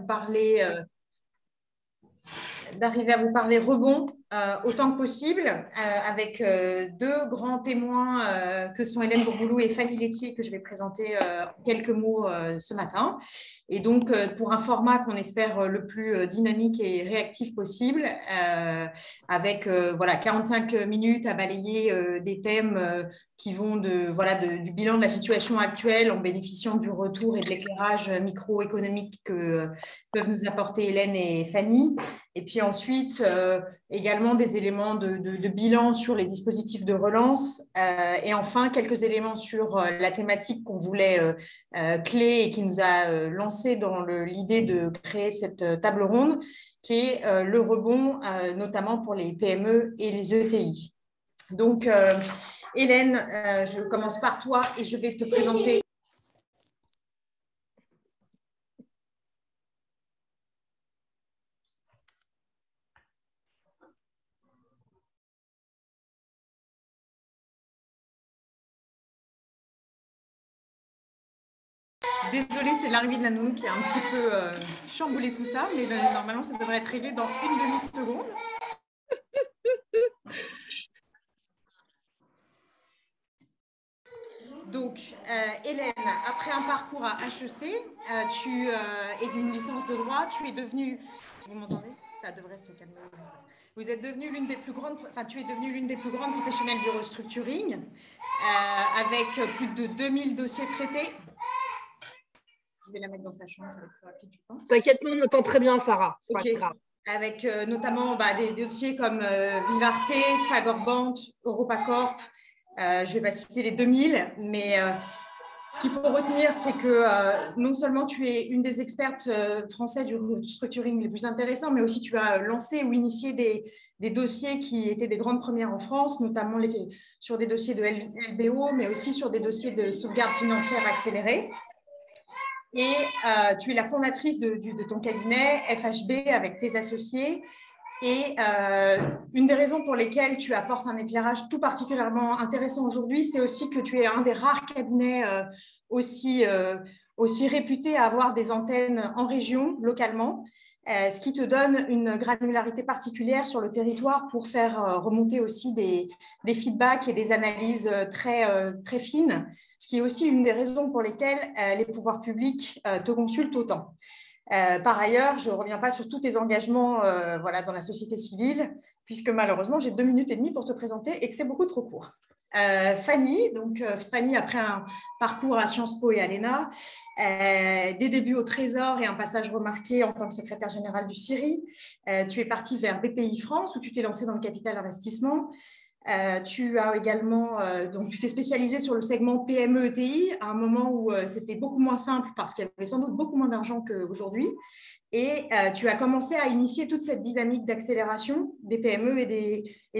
parler rebond autant que possible avec deux grands témoins que sont Hélène Bourboulou et Fanny Lettier que je vais présenter en quelques mots ce matin. Et donc, pour un format qu'on espère le plus dynamique et réactif possible, avec 45 minutes à balayer des thèmes qui vont du bilan de la situation actuelle en bénéficiant du retour et de l'éclairage microéconomique que peuvent nous apporter Hélène et Fanny. Et puis ensuite, également des éléments de bilan sur les dispositifs de relance et enfin quelques éléments sur la thématique qu'on voulait clé et qui nous a lancé dans l'idée de créer cette table ronde, qui est le rebond, notamment pour les PME et les ETI. Donc, Hélène, je commence par toi et je vais te présenter. Désolée, c'est l'arrivée de la nounou qui a un petit peu chamboulé tout ça, mais normalement, ça devrait être réglé dans une demi-seconde. Donc, Hélène, après un parcours à HEC, tu es d'une licence de droit, tu es devenue... Vous m'entendez? Ça devrait se calmer. Vous êtes devenue l'une des plus grandes... Enfin, tu es devenue l'une des plus grandes professionnelles du restructuring, avec plus de 2000 dossiers traités. Je vais la mettre dans sa chambre, ça va être plus rapide, je pense. T'inquiète pas, on entend très bien, Sarah. C'est pas grave. Avec notamment des dossiers comme Vivarte, Fagor-Bant, Europacorp. Je ne vais pas citer les 2000, mais ce qu'il faut retenir, c'est que non seulement tu es une des expertes françaises du restructuring les plus intéressants, mais aussi tu as lancé ou initié des dossiers qui étaient des grandes premières en France, notamment sur des dossiers de LBO, mais aussi sur des dossiers de sauvegarde financière accélérée. Et tu es la fondatrice de ton cabinet FHB avec tes associés. Et une des raisons pour lesquelles tu apportes un éclairage tout particulièrement intéressant aujourd'hui, c'est aussi que tu es un des rares cabinets aussi réputés à avoir des antennes en région, localement, ce qui te donne une granularité particulière sur le territoire pour faire remonter aussi des feedbacks et des analyses très fines, ce qui est aussi une des raisons pour lesquelles les pouvoirs publics te consultent autant. Par ailleurs, je ne reviens pas sur tous tes engagements dans la société civile, puisque malheureusement, j'ai 2 minutes et demie pour te présenter et que c'est beaucoup trop court. Fanny, Fanny, après un parcours à Sciences Po et à l'ENA, des débuts au Trésor et un passage remarqué en tant que secrétaire général du CIRI, tu es partie vers BPI France, où tu t'es lancée dans le capital investissement. Tu as également, tu t'es spécialisée sur le segment PME-ETI à un moment où c'était beaucoup moins simple parce qu'il y avait sans doute beaucoup moins d'argent qu'aujourd'hui. Et tu as commencé à initier toute cette dynamique d'accélération des PME et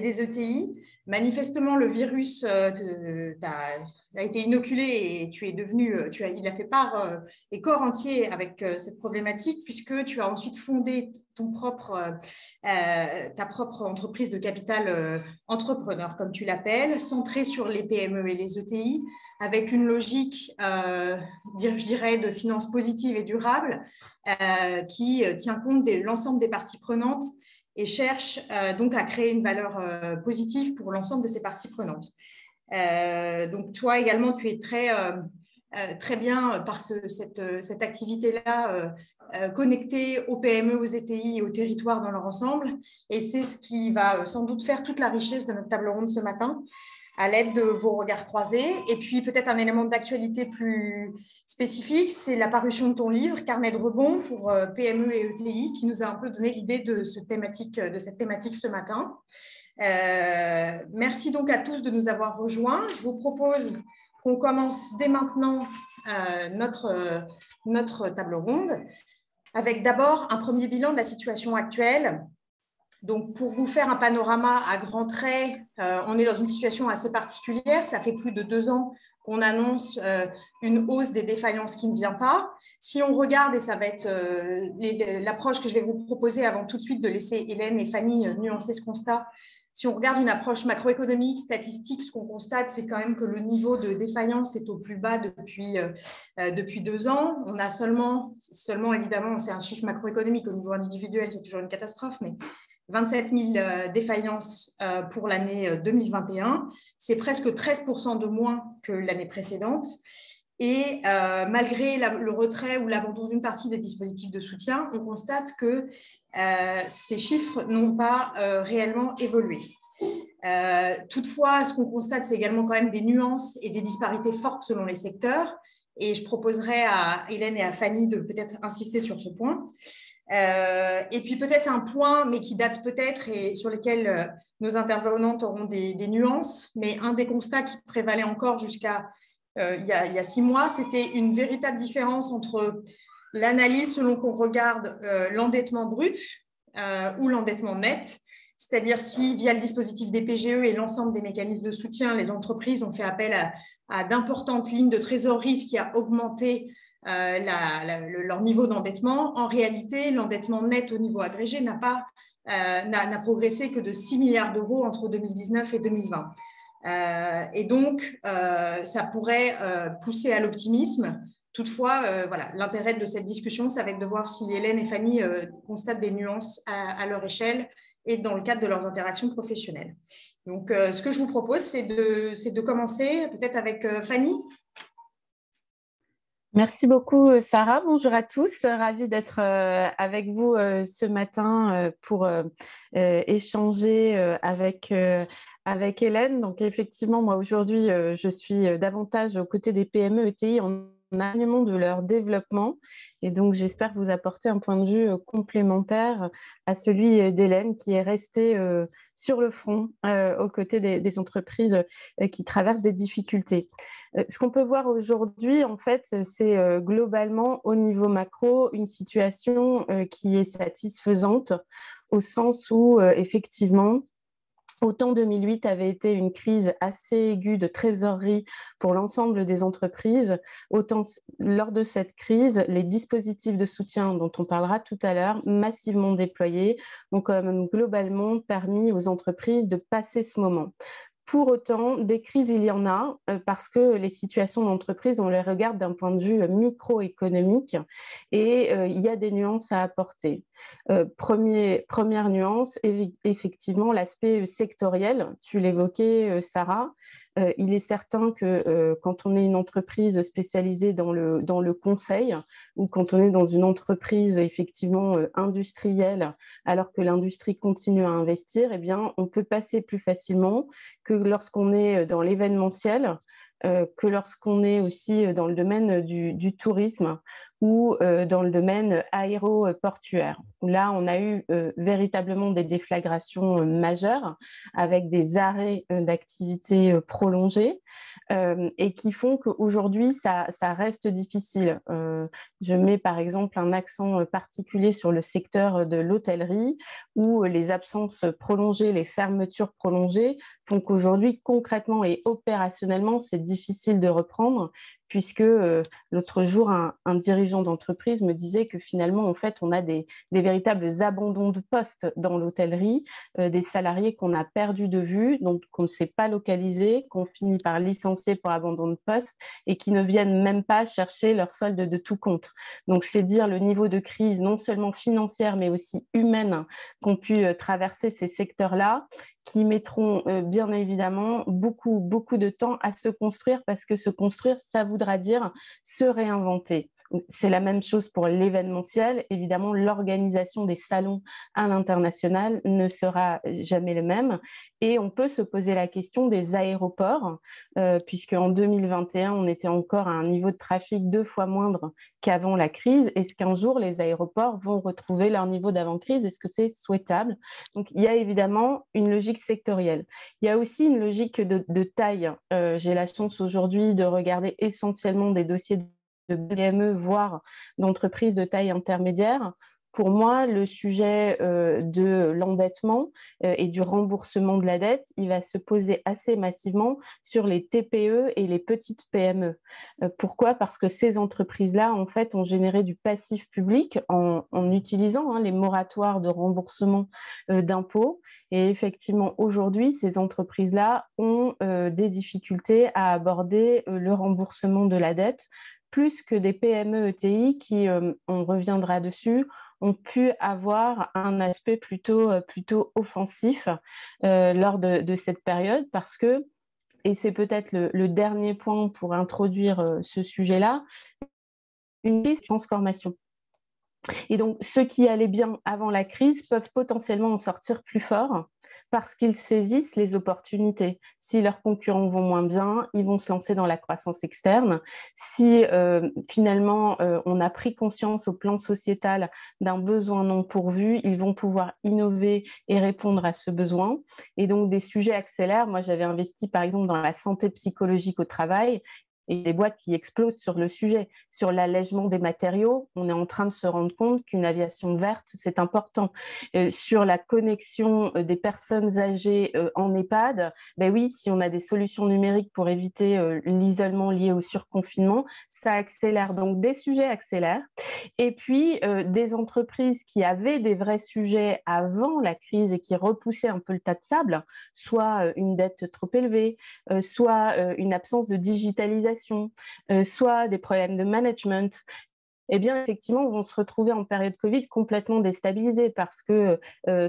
des ETI. Manifestement, le virus a été inoculé et il a fait part et corps entier avec cette problématique, puisque tu as ensuite fondé ta propre entreprise de capital entrepreneur, comme tu l'appelles, centrée sur les PME et les ETI, avec une logique, je dirais, de finances positives et durables, qui tient compte de l'ensemble des parties prenantes et cherche donc à créer une valeur positive pour l'ensemble de ces parties prenantes. Donc, toi également, tu es très bien par cette activité-là connectée aux PME, aux ETI et aux territoires dans leur ensemble. Et c'est ce qui va sans doute faire toute la richesse de notre table ronde ce matin, à l'aide de vos regards croisés. Et puis, peut-être un élément d'actualité plus spécifique, c'est la parution de ton livre, Carnet de rebond pour PME et ETI, qui nous a un peu donné l'idée de cette thématique ce matin. Merci donc à tous de nous avoir rejoints. Je vous propose qu'on commence dès maintenant notre table ronde, avec d'abord un premier bilan de la situation actuelle. Donc, pour vous faire un panorama à grands traits, on est dans une situation assez particulière. Ça fait plus de 2 ans qu'on annonce une hausse des défaillances qui ne vient pas. Si on regarde, et ça va être l'approche que je vais vous proposer avant tout de suite de laisser Hélène et Fanny nuancer ce constat, si on regarde une approche macroéconomique, statistique, ce qu'on constate, c'est quand même que le niveau de défaillance est au plus bas depuis 2 ans. On a seulement évidemment, c'est un chiffre macroéconomique, au niveau individuel, c'est toujours une catastrophe, mais 27 000 défaillances pour l'année 2021. C'est presque 13% de moins que l'année précédente. Et malgré le retrait ou l'abandon d'une partie des dispositifs de soutien, on constate que ces chiffres n'ont pas réellement évolué. Toutefois, ce qu'on constate, c'est également quand même des nuances et des disparités fortes selon les secteurs. Et je proposerai à Hélène et à Fanny de peut-être insister sur ce point. Et puis peut-être un point, mais qui date peut-être et sur lequel nos intervenantes auront des nuances, mais un des constats qui prévalait encore jusqu'à il y a 6 mois, c'était une véritable différence entre l'analyse selon qu'on regarde l'endettement brut ou l'endettement net, c'est-à-dire si via le dispositif des PGE et l'ensemble des mécanismes de soutien, les entreprises ont fait appel à d'importantes lignes de trésorerie, ce qui a augmenté leur niveau d'endettement. En réalité, l'endettement net au niveau agrégé n'a progressé que de 6 milliards d'euros entre 2019 et 2020. Et donc, ça pourrait pousser à l'optimisme. Toutefois, voilà, l'intérêt de cette discussion, ça va être de voir si Hélène et Fanny constatent des nuances à leur échelle et dans le cadre de leurs interactions professionnelles. Donc, ce que je vous propose, c'est de commencer peut-être avec Fanny. Merci beaucoup, Sarah. Bonjour à tous. Ravie d'être avec vous ce matin pour échanger avec Hélène. Donc, effectivement, moi, aujourd'hui, je suis davantage aux côtés des PME ETI en accompagnement de leur développement. Et donc, j'espère vous apporter un point de vue complémentaire à celui d'Hélène qui est restée sur le front aux côtés des entreprises qui traversent des difficultés. Ce qu'on peut voir aujourd'hui, en fait, c'est globalement au niveau macro une situation qui est satisfaisante au sens où, effectivement, autant 2008 avait été une crise assez aiguë de trésorerie pour l'ensemble des entreprises, autant lors de cette crise, les dispositifs de soutien dont on parlera tout à l'heure, massivement déployés, ont quand même globalement permis aux entreprises de passer ce moment. Pour autant, des crises, il y en a parce que les situations d'entreprise, on les regarde d'un point de vue microéconomique et il y a des nuances à apporter. Première nuance, effectivement, l'aspect sectoriel. Tu l'évoquais, Sarah. Il est certain que quand on est une entreprise spécialisée dans le conseil ou quand on est dans une entreprise effectivement industrielle, alors que l'industrie continue à investir, eh bien, on peut passer plus facilement que lorsqu'on est dans l'événementiel, que lorsqu'on est aussi dans le domaine du tourisme ou dans le domaine aéroportuaire. Là, on a eu véritablement des déflagrations majeures avec des arrêts d'activité prolongés et qui font qu'aujourd'hui, ça reste difficile. Je mets par exemple un accent particulier sur le secteur de l'hôtellerie où les absences prolongées, les fermetures prolongées font qu'aujourd'hui, concrètement et opérationnellement, c'est difficile de reprendre puisque l'autre jour, un dirigeant d'entreprise me disait que finalement, en fait, on a des véritables abandons de postes dans l'hôtellerie, des salariés qu'on a perdus de vue, donc qu'on ne sait pas localiser, qu'on finit par licencier pour abandon de poste et qui ne viennent même pas chercher leur solde de tout compte. Donc, c'est dire le niveau de crise non seulement financière, mais aussi humaine qu'ont pu traverser ces secteurs-là, qui mettront bien évidemment beaucoup de temps à se construire parce que se construire, ça voudra dire se réinventer. C'est la même chose pour l'événementiel. Évidemment, l'organisation des salons à l'international ne sera jamais le même. Et on peut se poser la question des aéroports, puisqu'en 2021, on était encore à un niveau de trafic 2 fois moindre qu'avant la crise. Est-ce qu'un jour, les aéroports vont retrouver leur niveau d'avant-crise? Est-ce que c'est souhaitable? Donc, il y a évidemment une logique sectorielle. Il y a aussi une logique de taille. J'ai la chance aujourd'hui de regarder essentiellement des dossiers de PME, voire d'entreprises de taille intermédiaire. pour moi, le sujet de l'endettement et du remboursement de la dette, il va se poser assez massivement sur les TPE et les petites PME. Pourquoi? Parce que ces entreprises-là, en fait, ont généré du passif public en utilisant les moratoires de remboursement d'impôts. Et effectivement, aujourd'hui, ces entreprises-là ont des difficultés à aborder le remboursement de la dette, plus que des PME ETI qui, on reviendra dessus, ont pu avoir un aspect plutôt offensif lors de cette période parce que, et c'est peut-être le dernier point pour introduire ce sujet-là, une crise de transformation. Et donc, ceux qui allaient bien avant la crise peuvent potentiellement en sortir plus forts parce qu'ils saisissent les opportunités. Si leurs concurrents vont moins bien, ils vont se lancer dans la croissance externe. Si finalement on a pris conscience au plan sociétal d'un besoin non pourvu, ils vont pouvoir innover et répondre à ce besoin. Et donc des sujets accélèrent. Moi, j'avais investi par exemple dans la santé psychologique au travail. Et des boîtes qui explosent sur le sujet, sur l'allègement des matériaux. On est en train de se rendre compte qu'une aviation verte, c'est important. Sur la connexion des personnes âgées en EHPAD, ben oui, si on a des solutions numériques pour éviter l'isolement lié au surconfinement, ça accélère. Donc, des sujets accélèrent. Et puis, des entreprises qui avaient des vrais sujets avant la crise et qui repoussaient un peu le tas de sable, soit une dette trop élevée, soit une absence de digitalisation, soit des problèmes de management, eh bien, effectivement, vont se retrouver en période Covid complètement déstabilisés parce que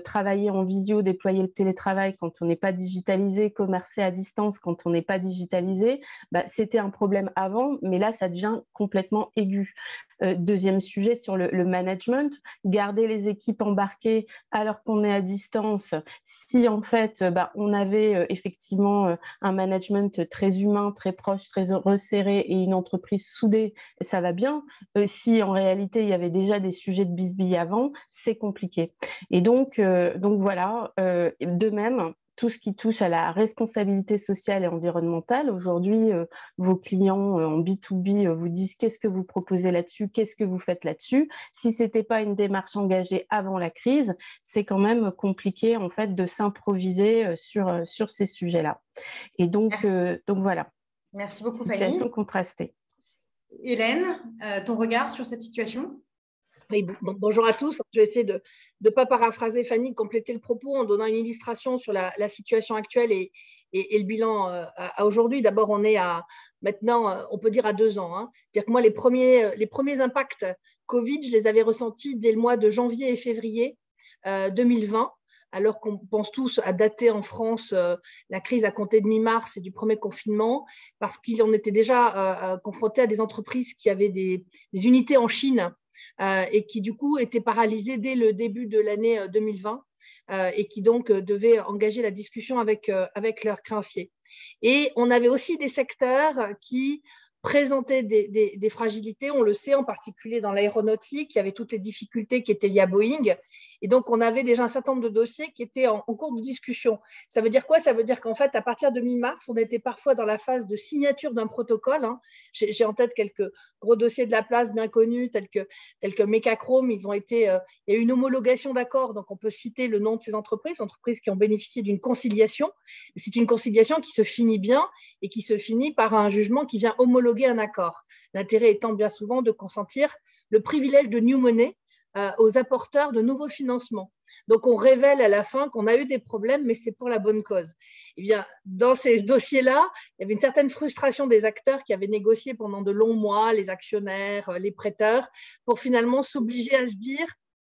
travailler en visio, déployer le télétravail quand on n'est pas digitalisé, commercer à distance quand on n'est pas digitalisé, bah, c'était un problème avant, mais là, ça devient complètement aigu. Deuxième sujet sur le management, garder les équipes embarquées alors qu'on est à distance. Si en fait, on avait effectivement un management très humain, très proche, très resserré et une entreprise soudée, ça va bien. Si en réalité il y avait déjà des sujets de bisbille avant, c'est compliqué. Et donc voilà, de même, tout ce qui touche à la responsabilité sociale et environnementale. Aujourd'hui, vos clients en B2B vous disent qu'est-ce que vous proposez là-dessus, qu'est-ce que vous faites là-dessus. Si ce n'était pas une démarche engagée avant la crise, c'est quand même compliqué en fait de s'improviser sur ces sujets-là. Et donc voilà. Merci beaucoup, situation Fanny. Contrastée. Hélène, ton regard sur cette situation? Oui, bonjour à tous. Je vais essayer de ne pas paraphraser Fanny, de compléter le propos en donnant une illustration sur la situation actuelle et le bilan à aujourd'hui. D'abord, on est maintenant, on peut dire à 2 ans. C'est-à-dire que moi, les premiers impacts Covid, je les avais ressentis dès le mois de janvier et février 2020. Alors qu'on pense tous à dater en France la crise à compter de mi-mars et du premier confinement, parce qu'on était déjà confronté à des entreprises qui avaient des unités en Chine et qui du coup étaient paralysées dès le début de l'année 2020 et qui donc devaient engager la discussion avec leurs créanciers. Et on avait aussi des secteurs qui présentaient des fragilités, on le sait, en particulier dans l'aéronautique, il y avait toutes les difficultés qui étaient liées à Boeing. Et donc, on avait déjà un certain nombre de dossiers qui étaient en cours de discussion. Ça veut dire quoi? Ça veut dire qu'en fait, à partir de mi-mars, on était parfois dans la phase de signature d'un protocole. J'ai en tête quelques gros dossiers de la place bien connus, tels que Mecachrome. Il y a eu une homologation d'accords, donc on peut citer le nom de ces entreprises qui ont bénéficié d'une conciliation. C'est une conciliation qui se finit bien et qui se finit par un jugement qui vient homologuer un accord. L'intérêt étant bien souvent de consentir le privilège de new money aux apporteurs de nouveaux financements. Donc, on révèle à la fin qu'on a eu des problèmes, mais c'est pour la bonne cause. Eh bien, dans ces dossiers-là, il y avait une certaine frustration des acteurs qui avaient négocié pendant de longs mois, les actionnaires, les prêteurs, pour finalement s'obliger à se dire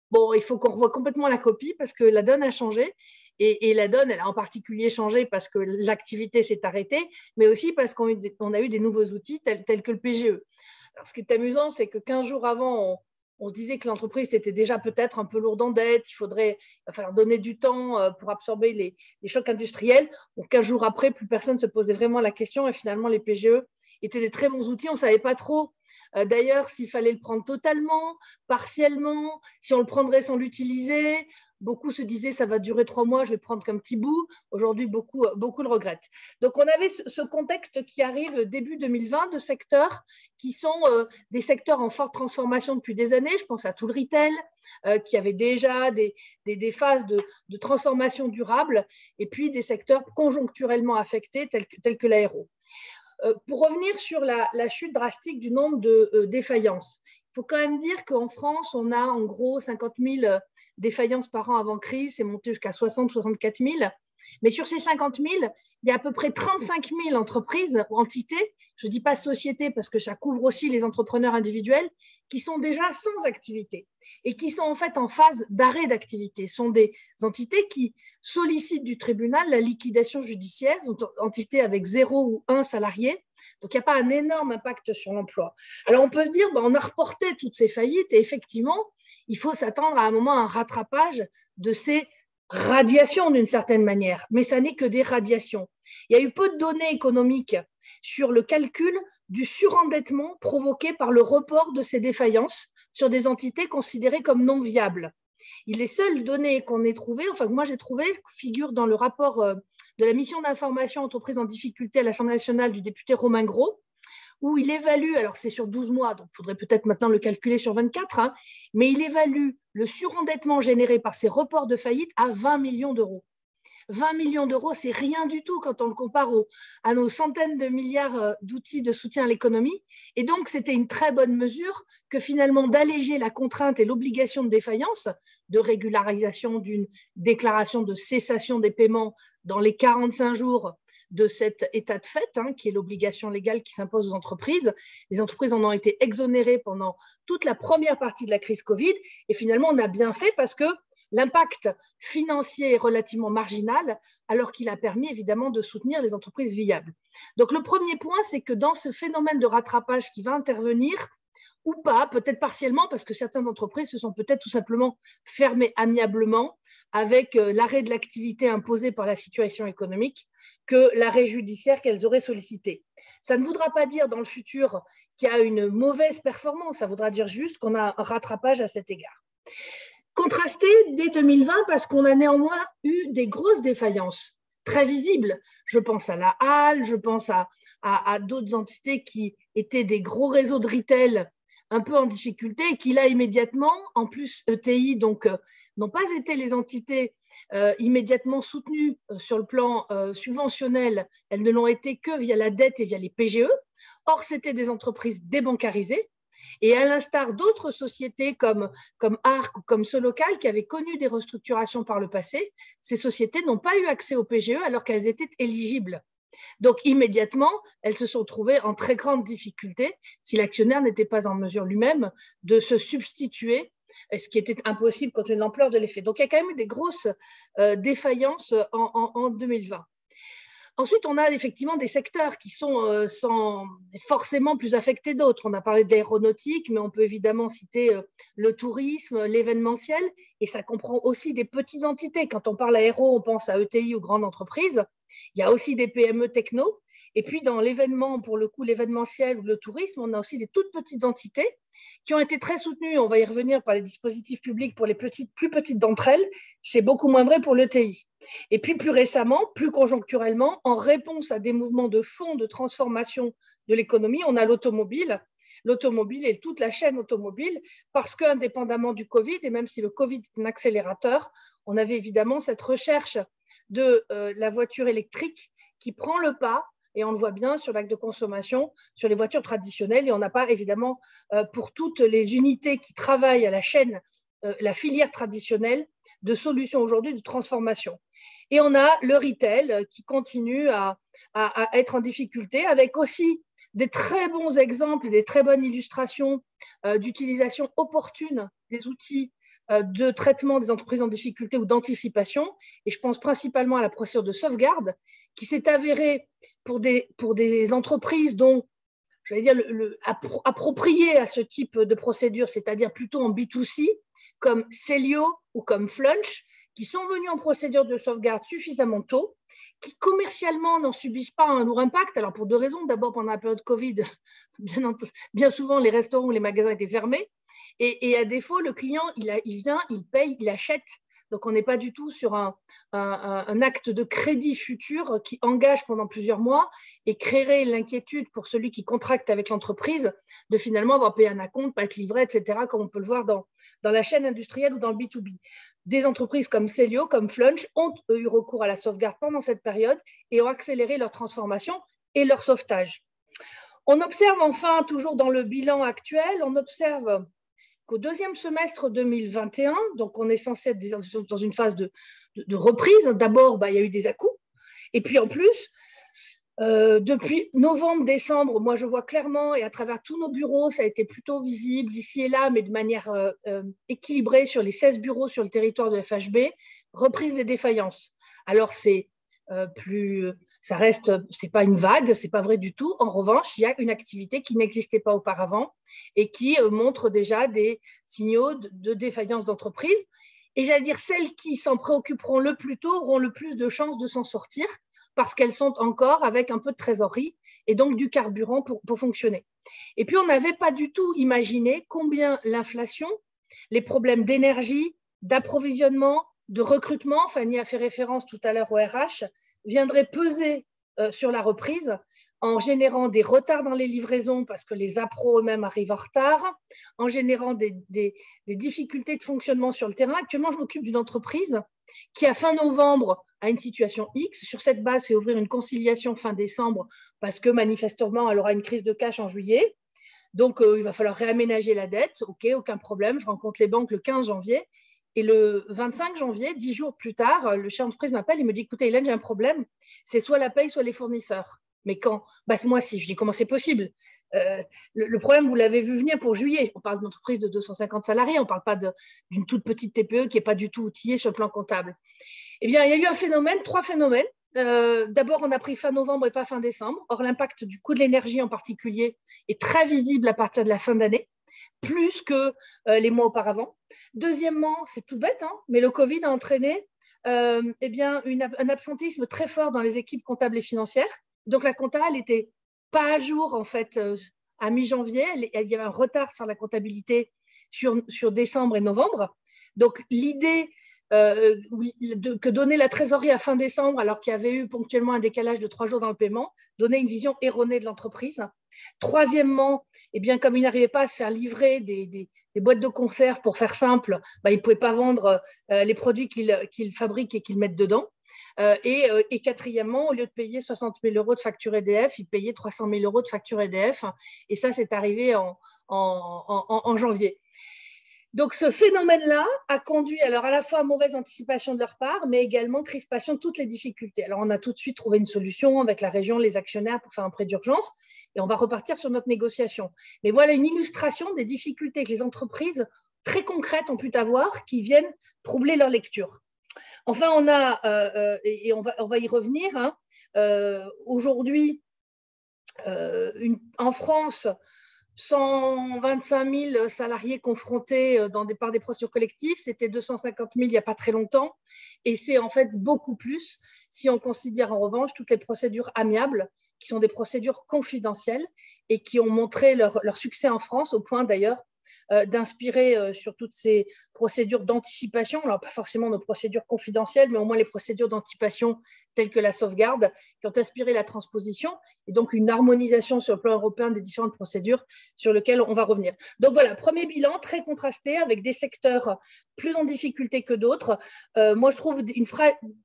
bon, il faut qu'on revoie complètement la copie parce que la donne a changé. Et la donne, elle a en particulier changé parce que l'activité s'est arrêtée, mais aussi parce qu'on a eu des nouveaux outils tels que le PGE. Alors, ce qui est amusant, c'est que 15 jours avant, on se disait que l'entreprise était déjà peut-être un peu lourde en dette, il va falloir donner du temps pour absorber les chocs industriels. Donc, 15 jours après, plus personne ne se posait vraiment la question et finalement, les PGE étaient des très bons outils. On ne savait pas trop D'ailleurs, s'il fallait le prendre totalement, partiellement, si on le prendrait sans l'utiliser. Beaucoup se disaient, ça va durer 3 mois, je vais prendre qu'un petit bout. Aujourd'hui, beaucoup le regrettent. Donc, on avait ce contexte qui arrive début 2020 de secteurs qui sont des secteurs en forte transformation depuis des années. Je pense à tout le retail, qui avait déjà des phases de transformation durable, et puis des secteurs conjoncturellement affectés tels que l'aéro. Pour revenir sur la chute drastique du nombre de défaillances, il faut quand même dire qu'en France, on a en gros 50 000 défaillances par an avant crise, c'est monté jusqu'à 60-64 000. Mais sur ces 50 000, il y a à peu près 35 000 entreprises ou entités, je ne dis pas sociétés parce que ça couvre aussi les entrepreneurs individuels, qui sont déjà sans activité et qui sont en fait en phase d'arrêt d'activité. Ce sont des entités qui sollicitent du tribunal la liquidation judiciaire, sont entités avec 0 ou 1 salarié. Donc, il n'y a pas un énorme impact sur l'emploi. Alors, on peut se dire, on a reporté toutes ces faillites et effectivement, il faut s'attendre à un moment à un rattrapage de ces radiations d'une certaine manière, mais ça n'est que des radiations. Il y a eu peu de données économiques sur le calcul du surendettement provoqué par le report de ces défaillances sur des entités considérées comme non viables. Les seules données qu'on ait trouvées, enfin que moi j'ai trouvées, figurent dans le rapport de la mission d'information entreprises en difficulté à l'Assemblée nationale du député Romain Gros, où il évalue, alors c'est sur 12 mois, donc il faudrait peut-être maintenant le calculer sur 24, mais il évalue le surendettement généré par ces reports de faillite à 20 millions d'euros. 20 millions d'euros, c'est rien du tout quand on le compare à nos centaines de milliards d'outils de soutien à l'économie. Et donc, c'était une très bonne mesure que finalement d'alléger la contrainte et l'obligation de défaillance, de régularisation d'une déclaration de cessation des paiements dans les 45 jours de cet état de fait, qui est l'obligation légale qui s'impose aux entreprises. Les entreprises en ont été exonérées pendant toute la première partie de la crise Covid. Et finalement, on a bien fait parce que l'impact financier est relativement marginal, alors qu'il a permis évidemment de soutenir les entreprises viables. Donc le premier point, c'est que dans ce phénomène de rattrapage qui va intervenir, ou pas, peut-être partiellement, parce que certaines entreprises se sont peut-être tout simplement fermées amiablement avec l'arrêt de l'activité imposé par la situation économique que l'arrêt judiciaire qu'elles auraient sollicité. Ça ne voudra pas dire dans le futur qu'il y a une mauvaise performance, ça voudra dire juste qu'on a un rattrapage à cet égard. Contrasté dès 2020 parce qu'on a néanmoins eu des grosses défaillances très visibles. Je pense à la Halle, je pense à d'autres entités qui étaient des gros réseaux de retail un peu en difficulté et qui là immédiatement, en plus ETI, donc n'ont pas été les entités immédiatement soutenues sur le plan subventionnel, elles ne l'ont été que via la dette et via les PGE. Or, c'était des entreprises débancarisées. Et à l'instar d'autres sociétés comme Arc ou comme Solocal qui avaient connu des restructurations par le passé, ces sociétés n'ont pas eu accès au PGE alors qu'elles étaient éligibles. Donc, immédiatement, elles se sont trouvées en très grande difficulté si l'actionnaire n'était pas en mesure lui-même de se substituer, ce qui était impossible compte tenu de l'ampleur de l'effet. Donc, il y a quand même eu des grosses défaillances en 2020. Ensuite, on a effectivement des secteurs qui sont forcément plus affectés d'autres. On a parlé de l'aéronautique, mais on peut évidemment citer le tourisme, l'événementiel, et ça comprend aussi des petites entités. Quand on parle aéro, on pense à ETI ou grandes entreprises. Il y a aussi des PME techno. Et puis, dans l'événement, pour le coup, l'événementiel ou le tourisme, on a aussi des toutes petites entités qui ont été très soutenues. On va y revenir par les dispositifs publics pour les plus petites d'entre elles. C'est beaucoup moins vrai pour l'ETI. Et puis, plus récemment, plus conjoncturellement, en réponse à des mouvements de fond de transformation de l'économie, on a l'automobile et toute la chaîne automobile, parce qu'indépendamment du Covid, et même si le Covid est un accélérateur, on avait évidemment cette recherche de la voiture électrique qui prend le pas, et on le voit bien sur l'acte de consommation, sur les voitures traditionnelles, et on n'a pas évidemment pour toutes les unités qui travaillent à la chaîne, la filière traditionnelle, de solutions aujourd'hui de transformation. Et on a le retail qui continue à être en difficulté, avec aussi des très bons exemples, des très bonnes illustrations d'utilisation opportune des outils de traitement des entreprises en difficulté ou d'anticipation. Et je pense principalement à la procédure de sauvegarde qui s'est avérée pour des entreprises dont, j'allais dire, appropriées à ce type de procédure, c'est-à-dire plutôt en B2C, comme Célio ou comme Flunch, qui sont venus en procédure de sauvegarde suffisamment tôt, qui commercialement n'en subissent pas un lourd impact. Alors pour deux raisons. D'abord, pendant la période Covid, bien souvent, les restaurants ou les magasins étaient fermés. Et à défaut, le client, il vient, il paye, il achète. Donc, on n'est pas du tout sur un acte de crédit futur qui engage pendant plusieurs mois et créerait l'inquiétude pour celui qui contracte avec l'entreprise de finalement avoir payé un acompte, pas être livré, etc., comme on peut le voir dans la chaîne industrielle ou dans le B2B. Des entreprises comme Célio, comme Flunch, ont eu recours à la sauvegarde pendant cette période et ont accéléré leur transformation et leur sauvetage. On observe enfin, toujours dans le bilan actuel, on observe qu'au deuxième semestre 2021, donc on est censé être dans une phase de reprise. D'abord, il y a eu des à-coups. Et puis en plus, depuis novembre, décembre, moi je vois clairement, et à travers tous nos bureaux, ça a été plutôt visible ici et là, mais de manière équilibrée sur les 16 bureaux sur le territoire de FHB, reprise des défaillances. Alors c'est ça reste, c'est pas une vague, c'est pas vrai du tout. En revanche, il y a une activité qui n'existait pas auparavant et qui montre déjà des signaux de défaillance d'entreprise. Et j'allais dire, celles qui s'en préoccuperont le plus tôt auront le plus de chances de s'en sortir parce qu'elles sont encore avec un peu de trésorerie et donc du carburant pour fonctionner. Et puis, on n'avait pas du tout imaginé combien l'inflation, les problèmes d'énergie, d'approvisionnement, de recrutement, Fanny a fait référence tout à l'heure au RH, viendrait peser sur la reprise en générant des retards dans les livraisons parce que les appros eux-mêmes arrivent en retard, en générant des difficultés de fonctionnement sur le terrain. Actuellement, je m'occupe d'une entreprise qui, à fin novembre, a une situation X. Sur cette base, c'est ouvrir une conciliation fin décembre parce que manifestement, elle aura une crise de cash en juillet. Donc, il va falloir réaménager la dette. OK, aucun problème. Je rencontre les banques le 15 janvier. Et le 25 janvier, 10 jours plus tard, le chef d'entreprise m'appelle, il me dit, écoutez Hélène, j'ai un problème, c'est soit la paye, soit les fournisseurs. Mais quand? Ce mois-ci. Je dis, comment c'est possible? Le problème, vous l'avez vu venir pour juillet. On parle d'une entreprise de 250 salariés, on ne parle pas d'une toute petite TPE qui n'est pas du tout outillée sur le plan comptable. Eh bien, il y a eu trois phénomènes. D'abord, on a pris fin novembre et pas fin décembre. Or, l'impact du coût de l'énergie en particulier est très visible à partir de la fin d'année, plus que les mois auparavant. Deuxièmement, c'est tout bête, mais le Covid a entraîné un absentéisme très fort dans les équipes comptables et financières. Donc, la compta, elle n'était pas à jour, en fait, à mi-janvier. Il y avait un retard sur la comptabilité sur décembre et novembre. Donc, l'idée que donner la trésorerie à fin décembre, alors qu'il y avait eu ponctuellement un décalage de 3 jours dans le paiement, donnait une vision erronée de l'entreprise. Troisièmement, comme il n'arrivait pas à se faire livrer des boîtes de conserve, pour faire simple, il ne pouvait pas vendre les produits qu'il fabrique et qu'il mette dedans. Et quatrièmement, au lieu de payer 60 000 € de facture EDF, il payait 300 000 € de facture EDF. Et ça, c'est arrivé en janvier. Donc, ce phénomène-là a conduit alors à la fois à mauvaise anticipation de leur part, mais également crispation de toutes les difficultés. Alors, on a tout de suite trouvé une solution avec la région, les actionnaires pour faire un prêt d'urgence et on va repartir sur notre négociation. Mais voilà une illustration des difficultés que les entreprises très concrètes ont pu avoir qui viennent troubler leur lecture. Enfin, on a, et on va y revenir, aujourd'hui, en France, 125 000 salariés confrontés par des procédures collectives, c'était 250 000 il n'y a pas très longtemps, et c'est en fait beaucoup plus si on considère en revanche toutes les procédures amiables, qui sont des procédures confidentielles et qui ont montré leur succès en France, au point d'ailleurs d'inspirer sur toutes ces procédures d'anticipation, alors pas forcément nos procédures confidentielles, mais au moins les procédures d'anticipation telles que la sauvegarde, qui ont inspiré la transposition, et donc une harmonisation sur le plan européen des différentes procédures sur lesquelles on va revenir. Donc voilà, premier bilan très contrasté avec des secteurs plus en difficulté que d'autres. Moi, je trouve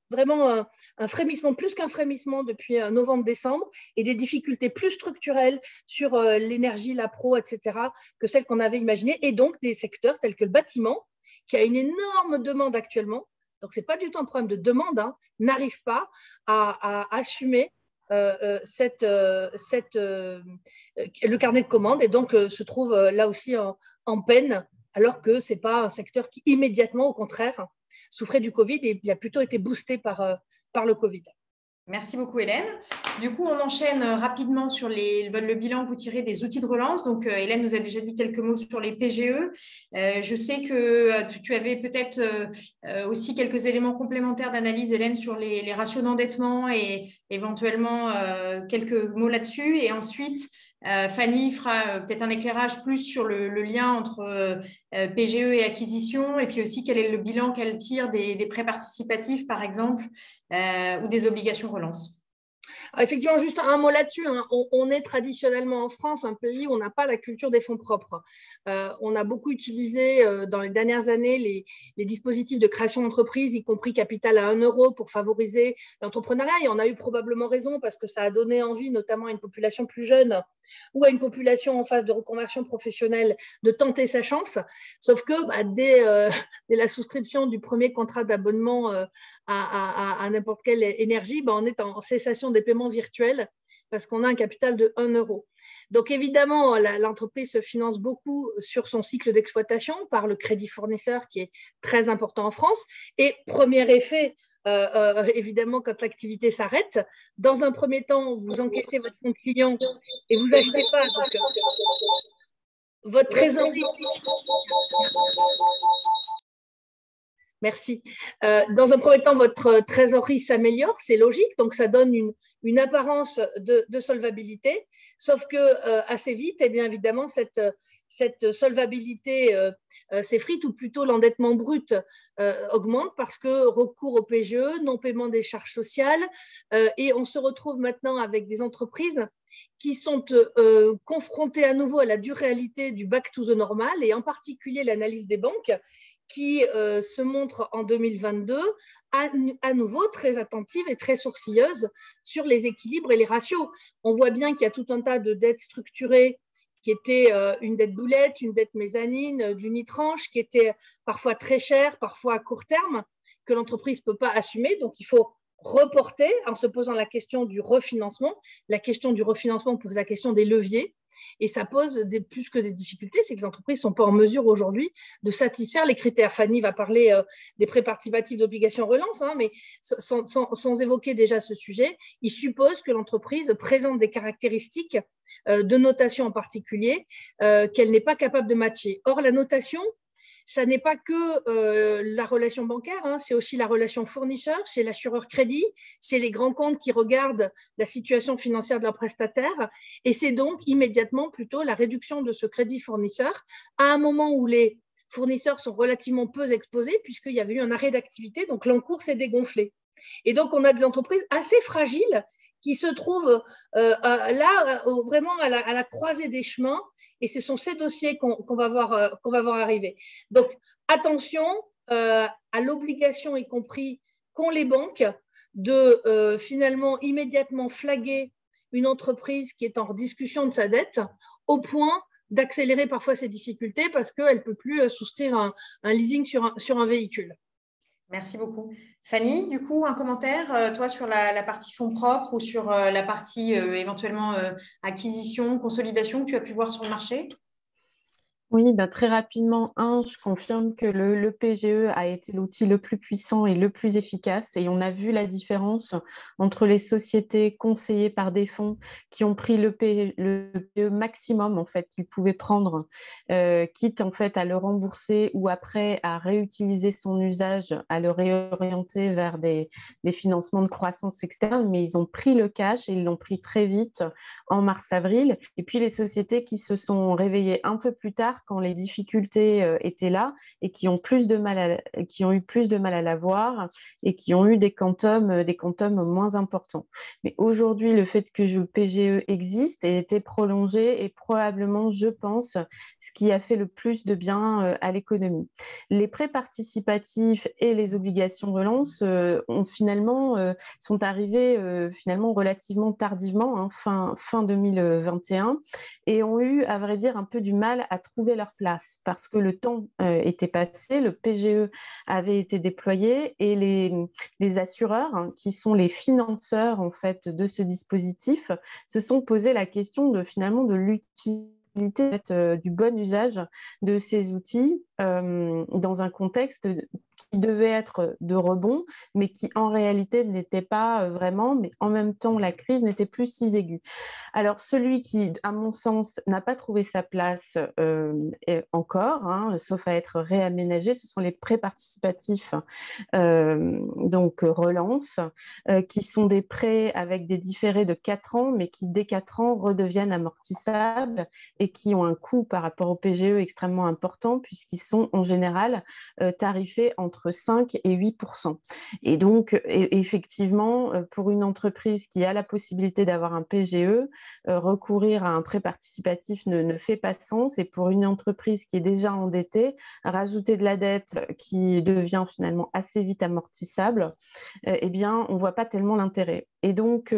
vraiment un frémissement, plus qu'un frémissement depuis novembre-décembre, et des difficultés plus structurelles sur l'énergie, l'appro, etc., que celles qu'on avait imaginées, et donc des secteurs tels que le bâtiment, qui a une énorme demande actuellement, donc ce n'est pas du tout un problème de demande, n'arrive pas à assumer le carnet de commandes et donc se trouve là aussi en peine, alors que ce n'est pas un secteur qui immédiatement, au contraire, souffrait du Covid et il a plutôt été boosté par le Covid. Merci beaucoup, Hélène. Du coup, on enchaîne rapidement sur le bilan que vous tirez des outils de relance. Donc, Hélène nous a déjà dit quelques mots sur les PGE. Je sais que tu avais peut-être aussi quelques éléments complémentaires d'analyse, Hélène, sur les ratios d'endettement et éventuellement quelques mots là-dessus. Et ensuite, Fanny fera peut-être un éclairage plus sur le lien entre PGE et acquisition, et puis aussi quel est le bilan qu'elle tire des prêts participatifs, par exemple, ou des obligations relance. Effectivement, juste un mot là-dessus. Hein. On est traditionnellement en France un pays où on n'a pas la culture des fonds propres. On a beaucoup utilisé dans les dernières années les dispositifs de création d'entreprise, y compris capital à 1 euro pour favoriser l'entrepreneuriat. Et on a eu probablement raison parce que ça a donné envie, notamment à une population plus jeune ou à une population en phase de reconversion professionnelle, de tenter sa chance. Sauf que dès la souscription du premier contrat d'abonnement à n'importe quelle énergie, on est en cessation des paiements virtuels parce qu'on a un capital de 1 euro. Donc évidemment, l'entreprise se finance beaucoup sur son cycle d'exploitation par le crédit fournisseur qui est très important en France. Et premier effet, évidemment, quand l'activité s'arrête, dans un premier temps, vous encaissez votre compte client et vous n'achetez pas. Donc, votre trésorerie. Merci. Dans un premier temps, votre trésorerie s'améliore, c'est logique, donc ça donne une apparence de solvabilité, sauf que assez vite, bien évidemment, cette solvabilité s'effrite, ou plutôt l'endettement brut augmente parce que recours au PGE, non-paiement des charges sociales, et on se retrouve maintenant avec des entreprises qui sont confrontées à nouveau à la dure réalité du back to the normal, et en particulier l'analyse des banques, qui se montre en 2022 à nouveau très attentive et très sourcilleuse sur les équilibres et les ratios. On voit bien qu'il y a tout un tas de dettes structurées qui étaient une dette boulette, une dette mezzanine, d'unitranche, qui étaient parfois très chères, parfois à court terme, que l'entreprise ne peut pas assumer. Donc, il faut reporter en se posant la question du refinancement. La question du refinancement pose la question des leviers. Et ça pose plus que des difficultés, c'est que les entreprises ne sont pas en mesure aujourd'hui de satisfaire les critères. Fanny va parler des prêts participatifs d'obligations relance, mais sans évoquer déjà ce sujet, il suppose que l'entreprise présente des caractéristiques de notation en particulier qu'elle n'est pas capable de matcher. Or, la notation, ça n'est pas que la relation bancaire, c'est aussi la relation fournisseur, c'est l'assureur crédit, c'est les grands comptes qui regardent la situation financière de leur prestataire, et c'est donc immédiatement plutôt la réduction de ce crédit fournisseur à un moment où les fournisseurs sont relativement peu exposés puisqu'il y avait eu un arrêt d'activité, donc l'encours s'est dégonflé. Et donc, on a des entreprises assez fragiles qui se trouvent là vraiment à la croisée des chemins, et ce sont ces dossiers qu'on va voir arriver. Donc, attention à l'obligation, y compris qu'ont les banques, de finalement immédiatement flaguer une entreprise qui est en discussion de sa dette, au point d'accélérer parfois ses difficultés parce qu'elle ne peut plus souscrire un leasing sur un véhicule. Merci beaucoup. Fanny, du coup, un commentaire, toi, sur la partie fonds propres ou sur la partie éventuellement acquisition, consolidation que tu as pu voir sur le marché? Oui, très rapidement, je confirme que le PGE a été l'outil le plus puissant et le plus efficace, et on a vu la différence entre les sociétés conseillées par des fonds qui ont pris le PGE maximum en fait qu'ils pouvaient prendre, quitte en fait à le rembourser ou après à réutiliser son usage, à le réorienter vers des financements de croissance externe, mais ils ont pris le cash et ils l'ont pris très vite en mars-avril. Et puis les sociétés qui se sont réveillées un peu plus tard quand les difficultés étaient là et qui ont eu plus de mal à l'avoir et qui ont eu des quantums moins importants. Mais aujourd'hui, le fait que le PGE existe et été prolongé est probablement, je pense, ce qui a fait le plus de bien à l'économie. Les prêts participatifs et les obligations relance sont arrivés finalement relativement tardivement, fin 2021, et ont eu, à vrai dire, un peu du mal à trouver leur place parce que le temps était passé, le PGE avait été déployé et les assureurs, qui sont les financeurs en fait de ce dispositif, se sont posé la question finalement de l'utilité du bon usage de ces outils dans un contexte qui devait être de rebond, mais qui en réalité ne l'était pas vraiment, mais en même temps, la crise n'était plus si aiguë. Alors, celui qui, à mon sens, n'a pas trouvé sa place encore, hein, sauf à être réaménagé, ce sont les prêts participatifs, donc relance, qui sont des prêts avec des différés de 4 ans, mais qui, dès 4 ans, redeviennent amortissables et qui ont un coût par rapport au PGE extrêmement important, puisqu'ils sont en général tarifés entre 5 et 8%. Et donc, effectivement, pour une entreprise qui a la possibilité d'avoir un PGE, recourir à un prêt participatif ne fait pas sens. Et pour une entreprise qui est déjà endettée, rajouter de la dette qui devient finalement assez vite amortissable, eh bien, on ne voit pas tellement l'intérêt. Et donc,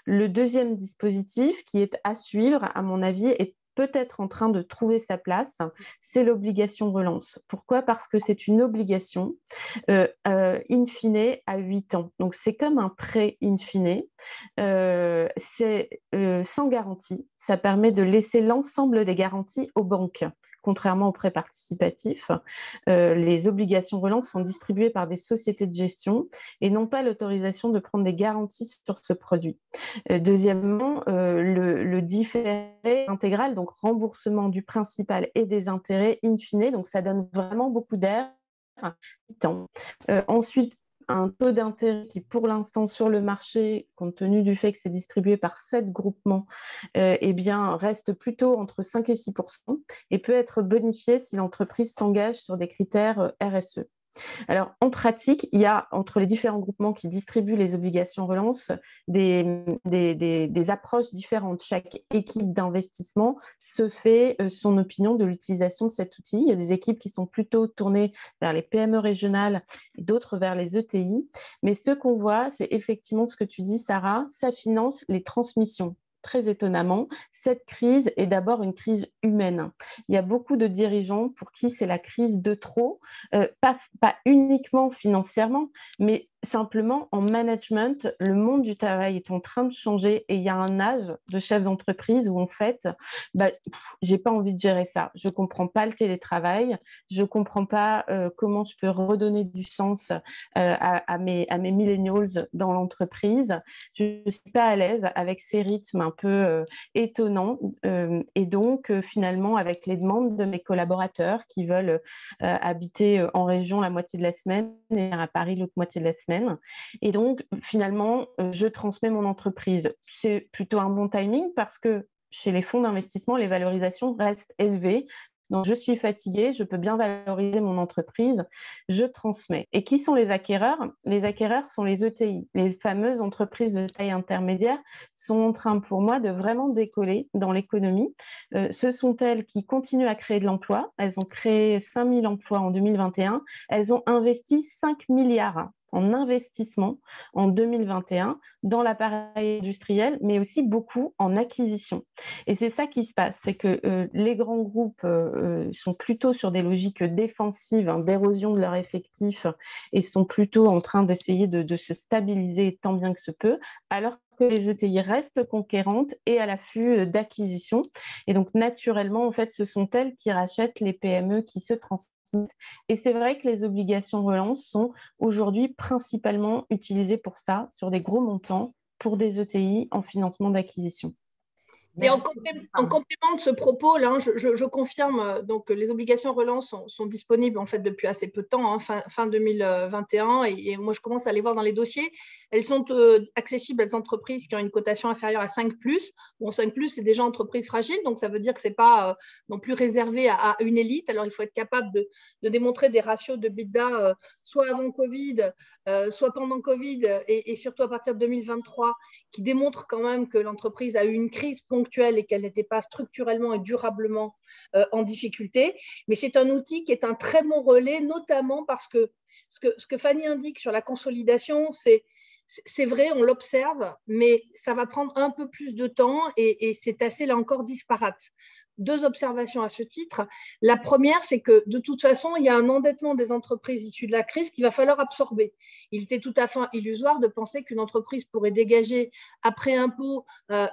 le deuxième dispositif qui est à suivre, à mon avis, est peut-être en train de trouver sa place, c'est l'obligation relance. Pourquoi ? Parce que c'est une obligation in fine à 8 ans. Donc, c'est comme un prêt in fine. C'est sans garantie. Ça permet de laisser l'ensemble des garanties aux banques. Contrairement aux prêts participatifs, les obligations relance sont distribuées par des sociétés de gestion et n'ont pas l'autorisation de prendre des garanties sur ce produit. Deuxièmement, le différé intégral, donc remboursement du principal et des intérêts in fine, donc ça donne vraiment beaucoup d'air. Ensuite, un taux d'intérêt qui, pour l'instant, sur le marché, compte tenu du fait que c'est distribué par 7 groupements, eh bien, reste plutôt entre 5 et 6% et peut être bonifié si l'entreprise s'engage sur des critères RSE. Alors, en pratique, il y a entre les différents groupements qui distribuent les obligations relance des approches différentes. Chaque équipe d'investissement se fait son opinion de l'utilisation de cet outil. Il y a des équipes qui sont plutôt tournées vers les PME régionales et d'autres vers les ETI. Mais ce qu'on voit, c'est effectivement ce que tu dis, Sarah, ça finance les transmissions. Très étonnamment, cette crise est d'abord une crise humaine. Il y a beaucoup de dirigeants pour qui c'est la crise de trop, pas uniquement financièrement, mais simplement en management. Le monde du travail est en train de changer et il y a un âge de chefs d'entreprise où en fait, j'ai pas envie de gérer ça. Je comprends pas le télétravail, je comprends pas comment je peux redonner du sens à mes millennials dans l'entreprise. Je suis pas à l'aise avec ces rythmes un peu étonnants et donc finalement avec les demandes de mes collaborateurs qui veulent habiter en région la moitié de la semaine et à Paris l'autre moitié de la semaine. Et donc, finalement, je transmets mon entreprise. C'est plutôt un bon timing parce que chez les fonds d'investissement, les valorisations restent élevées. Donc, je suis fatiguée, je peux bien valoriser mon entreprise, je transmets. Et qui sont les acquéreurs ? Les acquéreurs sont les ETI. Les fameuses entreprises de taille intermédiaire sont en train, pour moi, de vraiment décoller dans l'économie. Ce sont elles qui continuent à créer de l'emploi. Elles ont créé 5 000 emplois en 2021. Elles ont investi 5 milliards en investissement en 2021 dans l'appareil industriel, mais aussi beaucoup en acquisition. Et c'est ça qui se passe, c'est que les grands groupes sont plutôt sur des logiques défensives, d'érosion de leurs effectifs, et sont plutôt en train d'essayer de se stabiliser tant bien que se peut, alors que les ETI restent conquérantes et à l'affût d'acquisition. Et donc, naturellement, en fait, ce sont elles qui rachètent les PME qui se transmettent. Et c'est vrai que les obligations relance sont aujourd'hui principalement utilisées pour ça, sur des gros montants, pour des ETI en financement d'acquisition. Et en complément de ce propos, là, je confirme donc les obligations relance sont disponibles en fait depuis assez peu de temps, hein, fin 2021, et moi je commence à les voir dans les dossiers. Elles sont accessibles à des entreprises qui ont une cotation inférieure à 5+. Bon, 5+, c'est déjà entreprise fragile, donc ça veut dire que c'est pas non plus réservé à une élite. Alors il faut être capable de démontrer des ratios de EBITDA soit avant Covid, soit pendant Covid, et surtout à partir de 2023, qui démontrent quand même que l'entreprise a eu une crise ponctuelle et qu'elle n'était pas structurellement et durablement en difficulté. Mais c'est un outil qui est un très bon relais, notamment parce que ce que Fanny indique sur la consolidation, c'est vrai, on l'observe, mais ça va prendre un peu plus de temps et c'est assez, là encore, disparate. deux observations à ce titre. La première, c'est que de toute façon, il y a un endettement des entreprises issues de la crise qu'il va falloir absorber. Il était tout à fait illusoire de penser qu'une entreprise pourrait dégager après impôt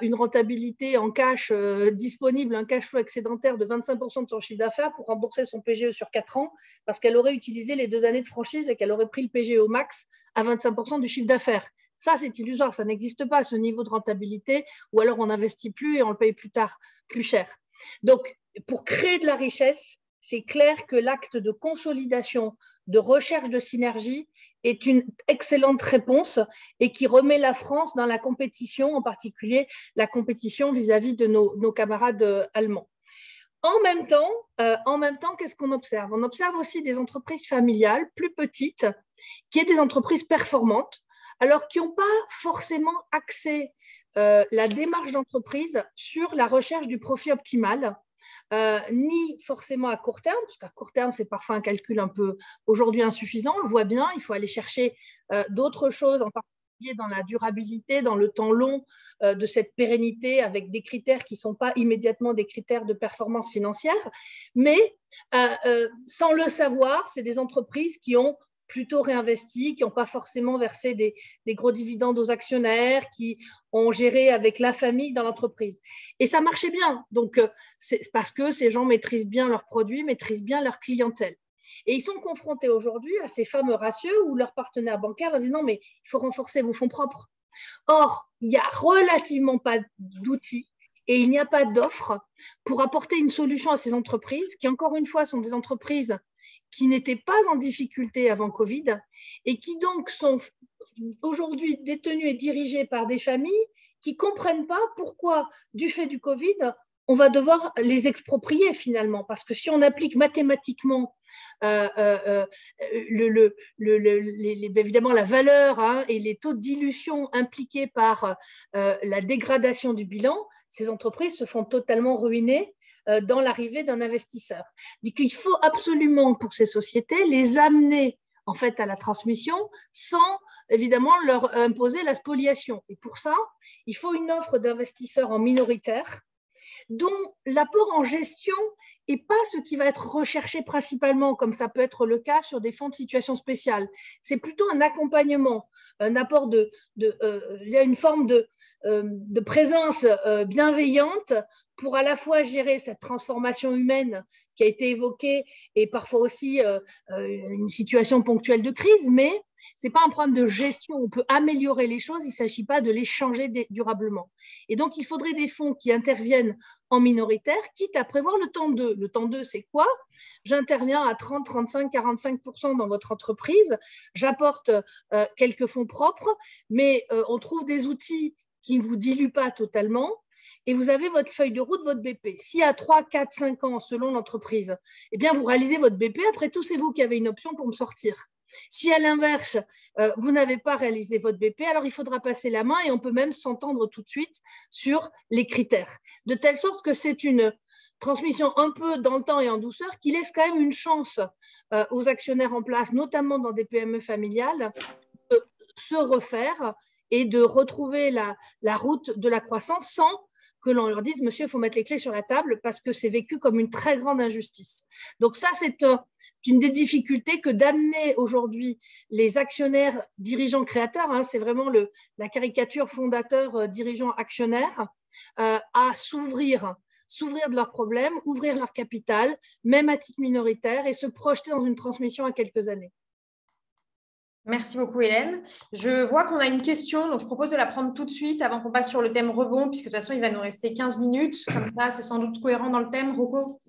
une rentabilité en cash disponible, un cash flow excédentaire de 25% de son chiffre d'affaires pour rembourser son PGE sur 4 ans, parce qu'elle aurait utilisé les 2 années de franchise et qu'elle aurait pris le PGE au max à 25% du chiffre d'affaires. Ça, c'est illusoire, ça n'existe pas, ce niveau de rentabilité, ou alors on n'investit plus et on le paye plus tard, plus cher. Donc, pour créer de la richesse, c'est clair que l'acte de consolidation, de recherche de synergie est une excellente réponse et qui remet la France dans la compétition, en particulier la compétition vis-à-vis de nos camarades allemands. En même temps, qu'est-ce qu'on observe? On observe aussi des entreprises familiales plus petites, qui sont des entreprises performantes, alors qui n'ont pas forcément axé la démarche d'entreprise sur la recherche du profit optimal, ni forcément à court terme, parce qu'à court terme, c'est parfois un calcul un peu aujourd'hui insuffisant, on le voit bien, il faut aller chercher d'autres choses, en particulier dans la durabilité, dans le temps long de cette pérennité, avec des critères qui ne sont pas immédiatement des critères de performance financière, mais sans le savoir, c'est des entreprises qui ont plutôt réinvesti, qui n'ont pas forcément versé des gros dividendes aux actionnaires, qui ont géré avec la famille dans l'entreprise. Et ça marchait bien. Donc, c'est parce que ces gens maîtrisent bien leurs produits, maîtrisent bien leur clientèle. Et ils sont confrontés aujourd'hui à ces fameux ratios où leurs partenaires bancaires leur disent non, mais il faut renforcer vos fonds propres. Or, il n'y a relativement pas d'outils et il n'y a pas d'offres pour apporter une solution à ces entreprises qui, encore une fois, sont des entreprises qui n'étaient pas en difficulté avant Covid et qui donc sont aujourd'hui détenues et dirigées par des familles qui ne comprennent pas pourquoi, du fait du Covid, on va devoir les exproprier finalement. Parce que si on applique mathématiquement évidemment la valeur et les taux de dilution impliqués par la dégradation du bilan, ces entreprises se font totalement ruiner dans l'arrivée d'un investisseur. Donc, il faut absolument pour ces sociétés les amener en fait à la transmission sans évidemment leur imposer la spoliation. Et pour ça, il faut une offre d'investisseurs en minoritaire dont l'apport en gestion n'est pas ce qui va être recherché principalement, comme ça peut être le cas sur des fonds de situation spéciale. C'est plutôt un accompagnement, un apport il y a une forme de présence bienveillante pour à la fois gérer cette transformation humaine qui a été évoquée et parfois aussi une situation ponctuelle de crise, mais ce n'est pas un problème de gestion. On peut améliorer les choses, il ne s'agit pas de les changer durablement. Et donc, il faudrait des fonds qui interviennent en minoritaire, quitte à prévoir le temps 2. Le temps 2, c'est quoi? J'interviens à 30, 35, 45% dans votre entreprise, j'apporte quelques fonds propres, mais on trouve des outils qui ne vous diluent pas totalement, et vous avez votre feuille de route, votre BP. Si à 3, 4, 5 ans, selon l'entreprise, eh bien, vous réalisez votre BP, après tout, c'est vous qui avez une option pour me sortir. Si à l'inverse, vous n'avez pas réalisé votre BP, alors il faudra passer la main et on peut même s'entendre tout de suite sur les critères. De telle sorte que c'est une transmission un peu dans le temps et en douceur qui laisse quand même une chance aux actionnaires en place, notamment dans des PME familiales, de se refaire et de retrouver la route de la croissance sans que l'on leur dise « Monsieur, il faut mettre les clés sur la table » parce que c'est vécu comme une très grande injustice. Donc ça, c'est une des difficultés que d'amener aujourd'hui les actionnaires, dirigeants, créateurs, c'est vraiment la caricature fondateur, dirigeant, actionnaire, à s'ouvrir de leurs problèmes, ouvrir leur capital, même à titre minoritaire, et se projeter dans une transmission à quelques années. Merci beaucoup, Hélène. Je vois qu'on a une question, donc je propose de la prendre tout de suite avant qu'on passe sur le thème rebond, puisque de toute façon, il va nous rester 15 minutes. Comme ça, c'est sans doute cohérent dans le thème. Rocco?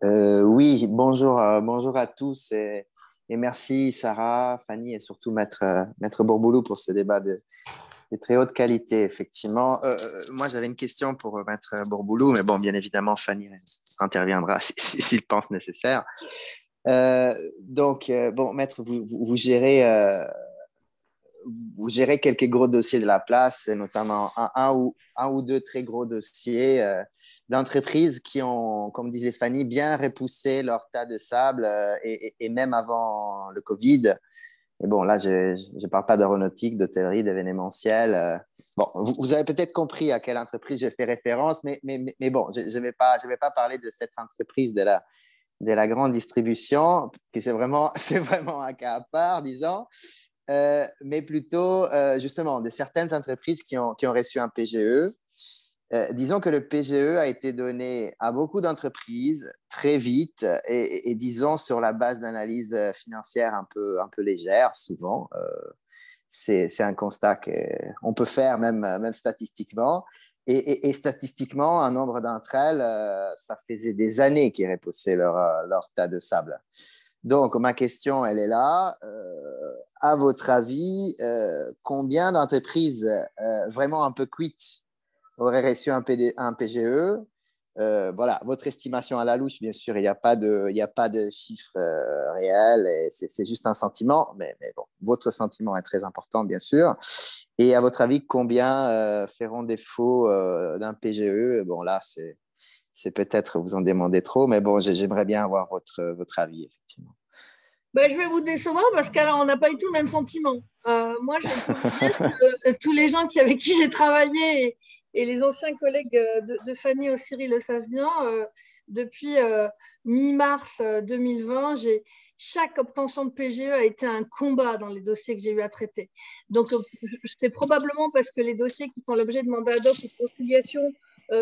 Oui, bonjour à tous et merci Sarah, Fanny et surtout Maître Bourboulou pour ce débat de très haute qualité, effectivement. Moi, j'avais une question pour Maître Bourboulou, mais bon, bien évidemment, Fanny interviendra s'il pense nécessaire. Bon, Maître, vous gérez quelques gros dossiers de la place, notamment un ou deux très gros dossiers d'entreprises qui ont, comme disait Fanny, bien repoussé leur tas de sable et même avant le Covid. Et bon, là, je ne parle pas d'aéronautique, d'hôtellerie, d'événementiel. Bon, vous avez peut-être compris à quelle entreprise je fais référence, mais bon, je ne vais pas parler de cette entreprise de la grande distribution, qui c'est vraiment un cas à part, disons, mais plutôt justement de certaines entreprises qui ont reçu un PGE. Disons que le PGE a été donné à beaucoup d'entreprises très vite et disons sur la base d'analyses financières un peu légères, souvent. C'est un constat qu'on peut faire même statistiquement. Et statistiquement, un nombre d'entre elles, ça faisait des années qu'ils repoussaient leur tas de sable. Donc, ma question, elle est là. À votre avis, combien d'entreprises vraiment un peu quittes aurait reçu un PGE. Voilà, votre estimation à la louche, bien sûr, il n'y a pas de chiffre réel, et c'est juste un sentiment, mais bon, votre sentiment est très important, bien sûr. Et à votre avis, combien feront défaut d'un PGE? Bon, là, c'est peut-être vous en demandez trop, mais bon, j'aimerais bien avoir votre avis, effectivement. Je vais vous décevoir parce qu'alors on n'a pas du tout le même sentiment. Moi, je peux vous dire que tous les gens avec qui j'ai travaillé et les anciens collègues de Fanny Ossiri le savent bien, depuis mi-mars 2020, chaque obtention de PGE a été un combat dans les dossiers que j'ai eu à traiter. Donc, c'est probablement parce que les dossiers qui font l'objet de mandat ad hoc ou de conciliation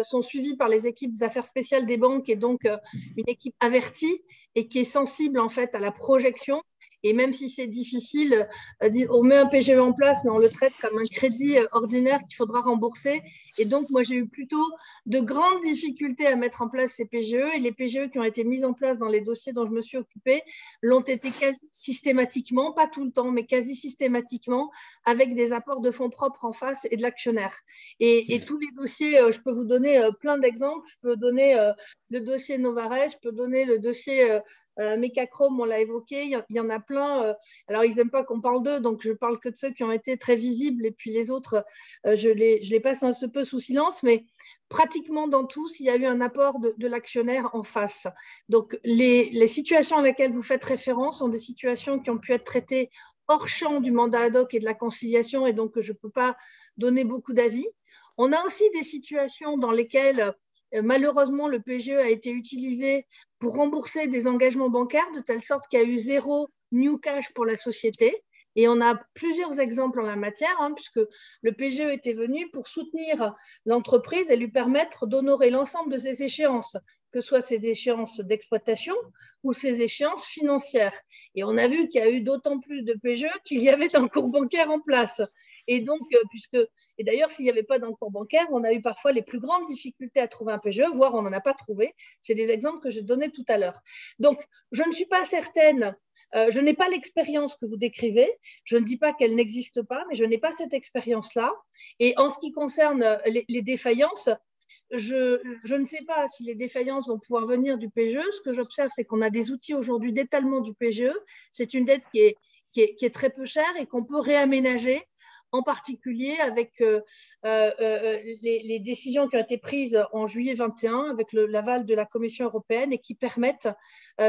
sont suivis par les équipes des affaires spéciales des banques et donc une équipe avertie et qui est sensible en fait à la projection. Et même si c'est difficile, on met un PGE en place, mais on le traite comme un crédit ordinaire qu'il faudra rembourser. Et donc, moi, j'ai eu plutôt de grandes difficultés à mettre en place ces PGE. Et les PGE qui ont été mis en place dans les dossiers dont je me suis occupée l'ont été quasi systématiquement, pas tout le temps, mais quasi systématiquement, avec des apports de fonds propres en face et de l'actionnaire. Et tous les dossiers, je peux vous donner plein d'exemples. Je peux donner le dossier Novares, je peux donner le dossier Mecachrome, on l'a évoqué, il y en a plein. Alors, ils n'aiment pas qu'on parle d'eux, donc je parle que de ceux qui ont été très visibles, et puis les autres, je les passe un peu sous silence, mais pratiquement dans tous, il y a eu un apport de l'actionnaire en face. Donc, les situations à lesquelles vous faites référence sont des situations qui ont pu être traitées hors champ du mandat ad hoc et de la conciliation, et donc je ne peux pas donner beaucoup d'avis. On a aussi des situations dans lesquelles malheureusement, le PGE a été utilisé pour rembourser des engagements bancaires de telle sorte qu'il y a eu zéro new cash pour la société. Et on a plusieurs exemples en la matière, puisque le PGE était venu pour soutenir l'entreprise et lui permettre d'honorer l'ensemble de ses échéances, que ce soit ses échéances d'exploitation ou ses échéances financières. Et on a vu qu'il y a eu d'autant plus de PGE qu'il y avait un cours bancaire en place. Et donc, et d'ailleurs, s'il n'y avait pas d'encours bancaire, on a eu parfois les plus grandes difficultés à trouver un PGE, voire on n'en a pas trouvé. C'est des exemples que j'ai donnés tout à l'heure. Donc, je ne suis pas certaine, je n'ai pas l'expérience que vous décrivez. Je ne dis pas qu'elle n'existe pas, mais je n'ai pas cette expérience-là. Et en ce qui concerne les défaillances, je ne sais pas si les défaillances vont pouvoir venir du PGE. Ce que j'observe, c'est qu'on a des outils aujourd'hui d'étalement du PGE. C'est une dette qui est très peu chère et qu'on peut réaménager, en particulier avec les décisions qui ont été prises en juillet 2021 avec l'aval de la Commission européenne et qui permettent,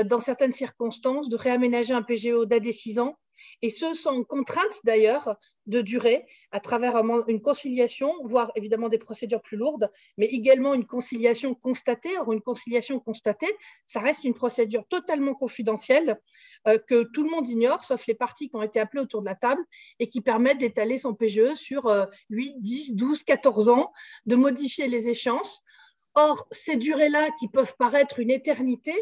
dans certaines circonstances, de réaménager un PGE d'AD 6 ans, et ce sans contrainte d'ailleurs de durée, à travers une conciliation, voire évidemment des procédures plus lourdes, mais également une conciliation constatée. Or, une conciliation constatée, ça reste une procédure totalement confidentielle que tout le monde ignore, sauf les parties qui ont été appelées autour de la table et qui permettent d'étaler son PGE sur 8, 10, 12, 14 ans, de modifier les échéances. Or, ces durées-là qui peuvent paraître une éternité,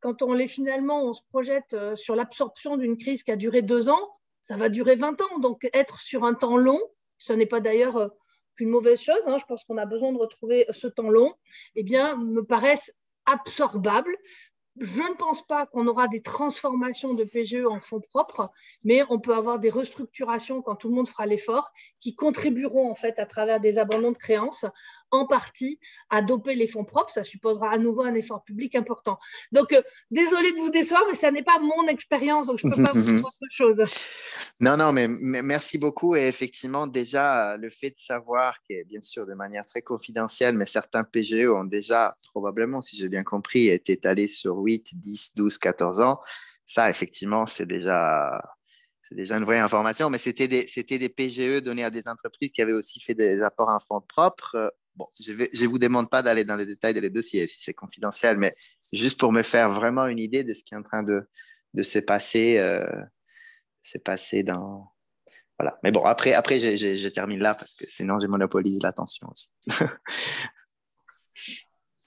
quand on se projette sur l'absorption d'une crise qui a duré 2 ans, ça va durer 20 ans. Donc, être sur un temps long, ce n'est pas d'ailleurs qu'une mauvaise chose. Je pense qu'on a besoin de retrouver ce temps long, me paraissent absorbables. Je ne pense pas qu'on aura des transformations de PGE en fonds propres, mais on peut avoir des restructurations quand tout le monde fera l'effort, qui contribueront en fait à travers des abandons de créances, en partie à doper les fonds propres. Ça supposera à nouveau un effort public important. Donc, désolé de vous décevoir, mais ça n'est pas mon expérience, donc je ne peux pas vous dire autre chose. Non, mais merci beaucoup. Et effectivement, déjà, le fait de savoir que, bien sûr, de manière très confidentielle, mais certains PGE ont déjà, probablement, si j'ai bien compris, été étalés sur 8, 10, 12, 14 ans. Ça, effectivement, c'est déjà c'est déjà une vraie information, mais c'était des PGE donnés à des entreprises qui avaient aussi fait des apports en fonds propres. Bon, je ne vous demande pas d'aller dans les détails des dossiers si c'est confidentiel, mais juste pour me faire vraiment une idée de ce qui est en train de se passer, dans... Voilà. Mais bon, après je termine là parce que sinon, je monopolise l'attention aussi.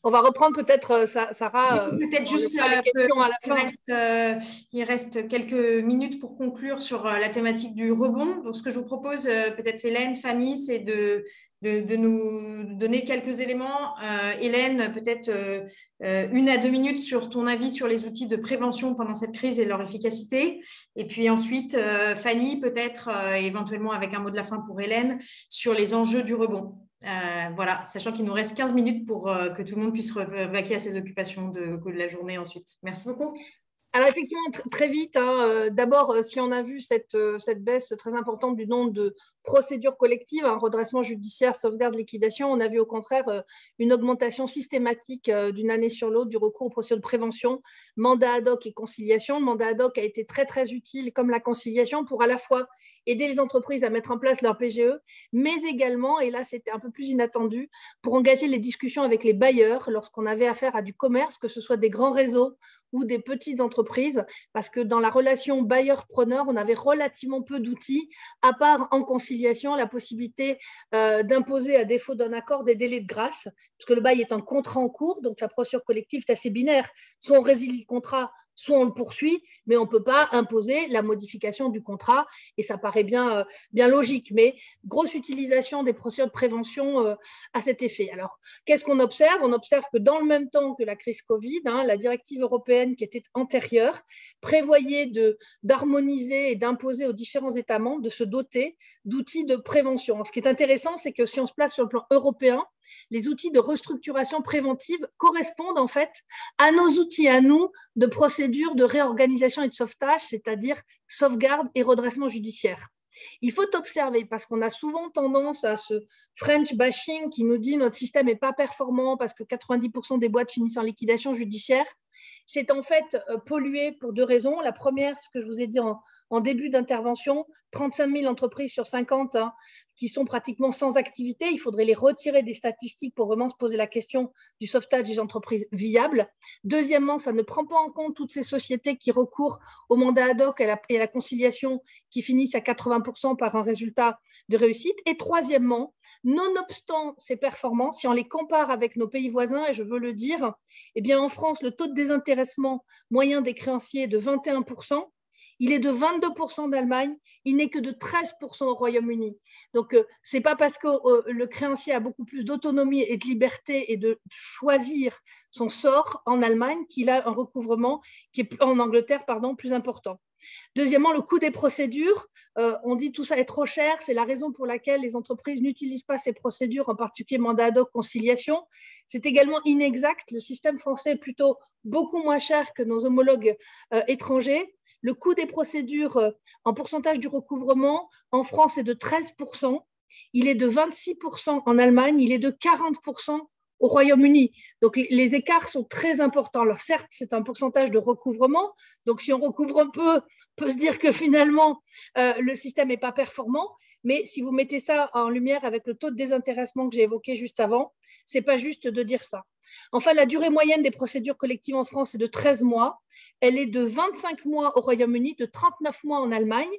On va reprendre peut-être, Sarah, peut-être juste les questions à la fin. Il reste quelques minutes pour conclure sur la thématique du rebond. Donc, ce que je vous propose, peut-être Hélène, Fanny, c'est de nous donner quelques éléments. Hélène, peut-être 1 à 2 minutes sur ton avis sur les outils de prévention pendant cette crise et leur efficacité. Et puis ensuite, Fanny, peut-être éventuellement avec un mot de la fin pour Hélène, sur les enjeux du rebond. Voilà, sachant qu'il nous reste 15 minutes pour que tout le monde puisse vaquer à ses occupations de la journée ensuite. Merci beaucoup. Alors effectivement, très vite, d'abord, si on a vu cette baisse très importante du nombre de procédures collectives, redressement judiciaire, sauvegarde, liquidation, on a vu au contraire une augmentation systématique d'une année sur l'autre du recours aux procédures de prévention, mandat ad hoc et conciliation. Le mandat ad hoc a été très très utile, comme la conciliation, pour à la fois aider les entreprises à mettre en place leur PGE, mais également, et là c'était un peu plus inattendu, pour engager les discussions avec les bailleurs lorsqu'on avait affaire à du commerce, que ce soit des grands réseaux ou des petites entreprises, parce que dans la relation bailleur-preneur, on avait relativement peu d'outils, à part en conciliation, la possibilité d'imposer, à défaut d'un accord, des délais de grâce, puisque le bail est un contrat en cours, donc la procédure collective est assez binaire. Soit on résilie le contrat, soit on le poursuit, mais on ne peut pas imposer la modification du contrat, et ça paraît bien logique. Mais grosse utilisation des procédures de prévention à cet effet. Alors, qu'est-ce qu'on observe? On observe que dans le même temps que la crise Covid, la directive européenne qui était antérieure prévoyait d'harmoniser et d'imposer aux différents États membres de se doter d'outils de prévention. Alors, ce qui est intéressant, c'est que si on se place sur le plan européen, les outils de restructuration préventive correspondent en fait à nos outils, à nous, de procédures de réorganisation et de sauvetage, c'est-à-dire sauvegarde et redressement judiciaire. Il faut observer, parce qu'on a souvent tendance à ce French bashing qui nous dit notre système n'est pas performant parce que 90% des boîtes finissent en liquidation judiciaire. C'est en fait pollué pour 2 raisons. La première, ce que je vous ai dit en début d'intervention, 35 000 entreprises sur 50 qui sont pratiquement sans activité. Il faudrait les retirer des statistiques pour vraiment se poser la question du sauvetage des entreprises viables. Deuxièmement, ça ne prend pas en compte toutes ces sociétés qui recourent au mandat ad hoc et à la conciliation qui finissent à 80% par un résultat de réussite. Et troisièmement, nonobstant ces performances, si on les compare avec nos pays voisins, et je veux le dire, eh bien en France, le taux de désintéressement moyen des créanciers est de 21%. Il est de 22% d'Allemagne, il n'est que de 13% au Royaume-Uni. Donc, ce n'est pas parce que le créancier a beaucoup plus d'autonomie et de liberté et de choisir son sort en Allemagne qu'il a un recouvrement qui est en Angleterre, plus important. Deuxièmement, le coût des procédures. On dit tout ça est trop cher. C'est la raison pour laquelle les entreprises n'utilisent pas ces procédures, en particulier mandat ad hoc, conciliation. C'est également inexact. Le système français est plutôt beaucoup moins cher que nos homologues étrangers. Le coût des procédures en pourcentage du recouvrement en France est de 13%. Il est de 26% en Allemagne. Il est de 40% au Royaume-Uni. Donc, les écarts sont très importants. Alors, certes, c'est un pourcentage de recouvrement. Donc, si on recouvre un peu, on peut se dire que finalement, le système n'est pas performant. Mais si vous mettez ça en lumière avec le taux de désintéressement que j'ai évoqué juste avant, ce n'est pas juste de dire ça. Enfin, la durée moyenne des procédures collectives en France est de 13 mois. Elle est de 25 mois au Royaume-Uni, de 39 mois en Allemagne.